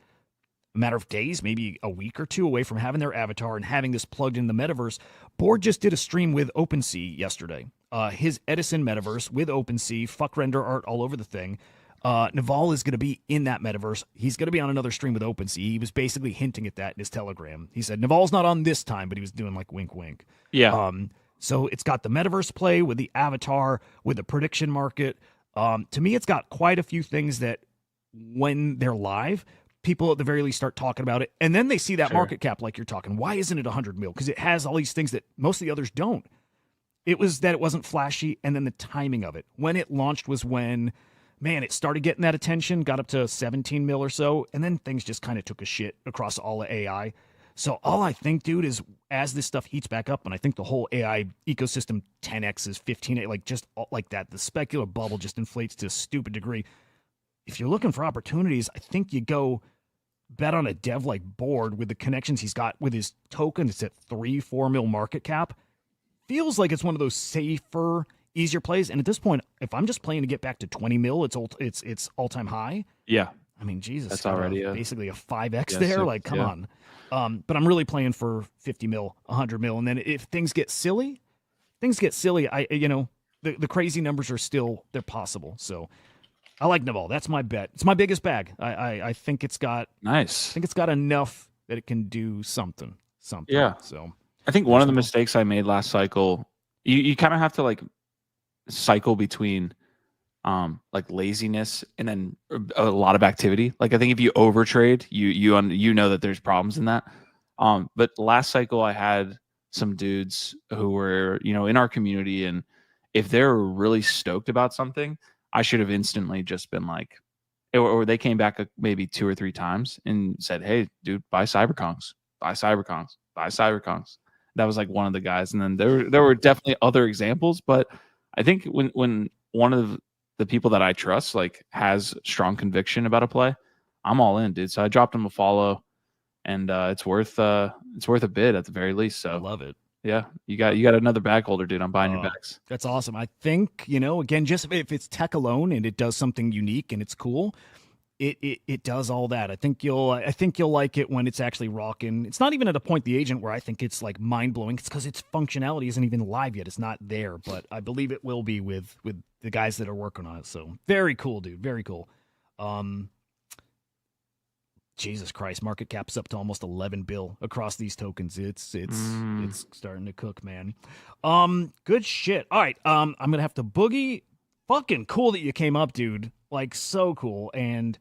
a matter of days, maybe a week or two away from having their avatar and having this plugged in the metaverse. Board just did a stream with OpenSea yesterday. His Edison metaverse with OpenSea, fuck render art all over the thing. Naval is going to be in that metaverse. He's going to be on another stream with OpenSea. He was basically hinting at that in his Telegram. He said Naval's not on this time, but he was doing like wink, wink. Yeah. So it's got the metaverse play with the avatar, with the prediction market. To me, it's got quite a few things that when they're live, people at the very least start talking about it. And then they see that market cap like you're talking. Why isn't it 100 mil? Because it has all these things that most of the others don't. It was that it wasn't flashy, and then the timing of it. When it launched was when, man, it started getting that attention, got up to 17 mil or so, and then things just kind of took a shit across all of AI. So all I think, dude, is as this stuff heats back up, and I think the whole AI ecosystem 10x is 15, like just like that, the specular bubble just inflates to a stupid degree. If you're looking for opportunities, I think you go bet on a dev like Board with the connections he's got with his token. It's at 3-4 mil market cap. Feels like it's one of those safer, easier plays. And at this point, if I'm just playing to get back to 20 mil, it's all-time high. Yeah. I mean, Jesus, that's already basically a 5x there. Like, come on. But I'm really playing for 50 mil, 100 mil. And then if things get silly, the crazy numbers are still, they're possible. So I like Naval. That's my bet. It's my biggest bag. I think it's got nice. I think it's got enough that it can do something. Yeah. So I think one of the mistakes I made last cycle, you kind of have to like cycle between like laziness and then a lot of activity. Like I think if you overtrade, you know that there's problems in that. But last cycle I had some dudes who were, in our community, and if they're really stoked about something, I should have instantly just been like, or they came back maybe 2 or 3 times and said, "Hey, dude, buy Cyberkongs, buy Cyberkongs, buy Cyberkongs." That was like one of the guys. And then there were definitely other examples, but I think when one of the people that I trust like has strong conviction about a play, I'm all in, dude. So I dropped him a follow. and it's worth a bid at the very least. So Love it. yeah, you got another bag holder, dude. I'm buying your bags. That's awesome. I think, again, just if it's tech alone and it does something unique and it's cool, it does all that. I think you'll like it when it's actually rocking. It's not even at a point the agent where I think it's like mind blowing. It's because its functionality isn't even live yet. It's not there, but I believe it will be with the guys that are working on it. So very cool, dude. Very cool. Jesus Christ, market cap's up to almost 11 bill across these tokens. It's starting to cook, man. Good shit. All right, I'm gonna have to boogie. Fucking cool that you came up, dude. Like so cool. And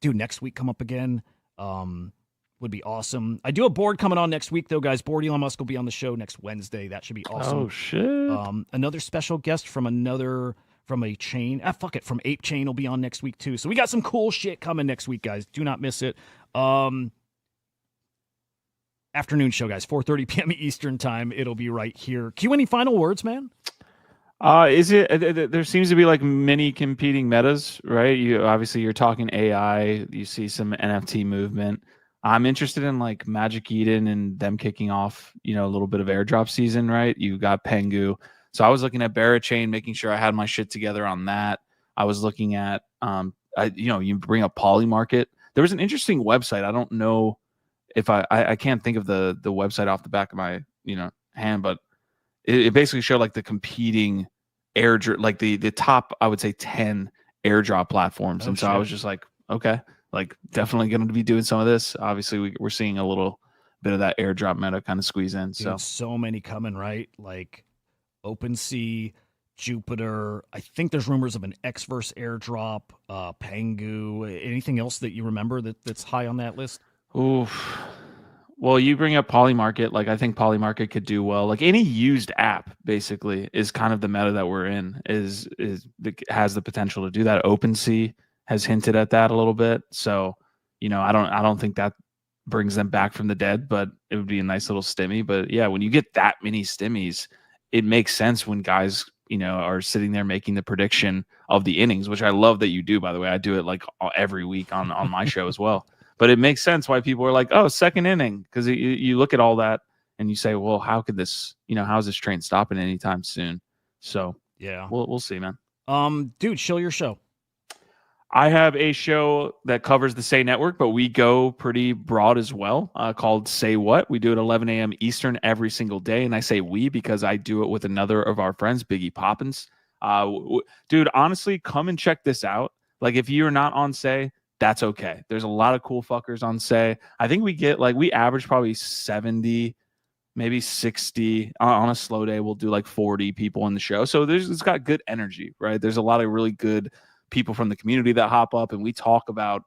dude, next week come up again. Would be awesome. I do a board coming on next week though, guys. Board Elon Musk will be on the show next Wednesday. That should be awesome. Oh shit. Another special guest from a chain. Fuck it. From Ape Chain will be on next week too. So we got some cool shit coming next week, guys. Do not miss it. Afternoon show, guys. 4:30 p.m. Eastern time. It'll be right here. Q, any final words, man? Is it? There seems to be like many competing metas, right? You're talking AI. You see some NFT movement. I'm interested in like Magic Eden and them kicking off, a little bit of airdrop season, right? You got Pengu. So I was looking at Barachain, making sure I had my shit together on that. I was looking at, you bring up Polymarket. There was an interesting website. I don't know if I can't think of the website off the back of my, hand, but it basically showed like the competing airdrop, like the top, I would say 10 airdrop platforms. Oh, and so shit. I was just like, okay, like definitely going to be doing some of this. Obviously we're seeing a little bit of that airdrop meta kind of squeeze in. Dude, so many coming, right? Like OpenSea, Jupiter. I think there's rumors of an Xverse airdrop, Pengu. Anything else that you remember that's high on that list? Oof. Well, you bring up Polymarket. Like I think Polymarket could do well. Like any used app, basically, is kind of the meta that we're in. Has the potential to do that. OpenSea has hinted at that a little bit. So, I don't think that brings them back from the dead, but it would be a nice little stimmy. But yeah, when you get that many stimmies, it makes sense when guys, are sitting there making the prediction of the innings, which I love that you do, by the way. I do it like every week on my show as well. But it makes sense why people are like, oh, second inning. Because you look at all that and you say, well, how could this, how is this train stopping anytime soon? So yeah, we'll see, man. Dude, show your show. I have a show that covers the Say Network, but we go pretty broad as well, called Say What. We do it 11 a.m. Eastern every single day. And I say we because I do it with another of our friends, Biggie Poppins. Dude, honestly, come and check this out. Like, if you're not on Say, that's okay. There's a lot of cool fuckers on Say. I think we average probably 70, maybe 60. On a slow day, we'll do like 40 people in the show. So it's got good energy, right? There's a lot of really good people from the community that hop up, and we talk about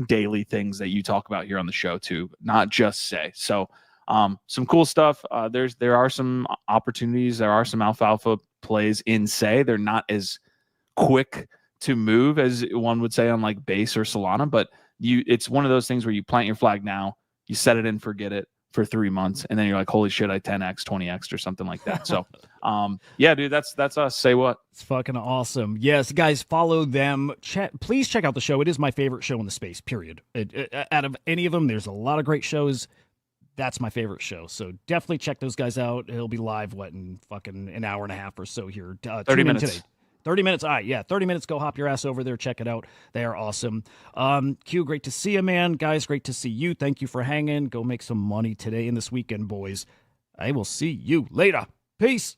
daily things that you talk about here on the show too, not just Say. So some cool stuff. There are some opportunities. There are some alfalfa plays in Say. They're not as quick to move as one would say on like Base or Solana, but it's one of those things where you plant your flag now, you set it and forget it for 3 months, and then you're like, holy shit, I 10x, 20x or something like that. So yeah, dude, that's us. Say What. It's fucking awesome. Yes, guys, follow them. Please check out the show. It is my favorite show in the space, period. Out of any of them, there's a lot of great shows. That's my favorite show. So definitely check those guys out. He'll be live, in fucking an hour and a half or so here. 30 minutes. Today. 30 minutes. All right, yeah, 30 minutes. Go hop your ass over there. Check it out. They are awesome. Q, great to see you, man. Guys, great to see you. Thank you for hanging. Go make some money today and this weekend, boys. I will see you later. Peace.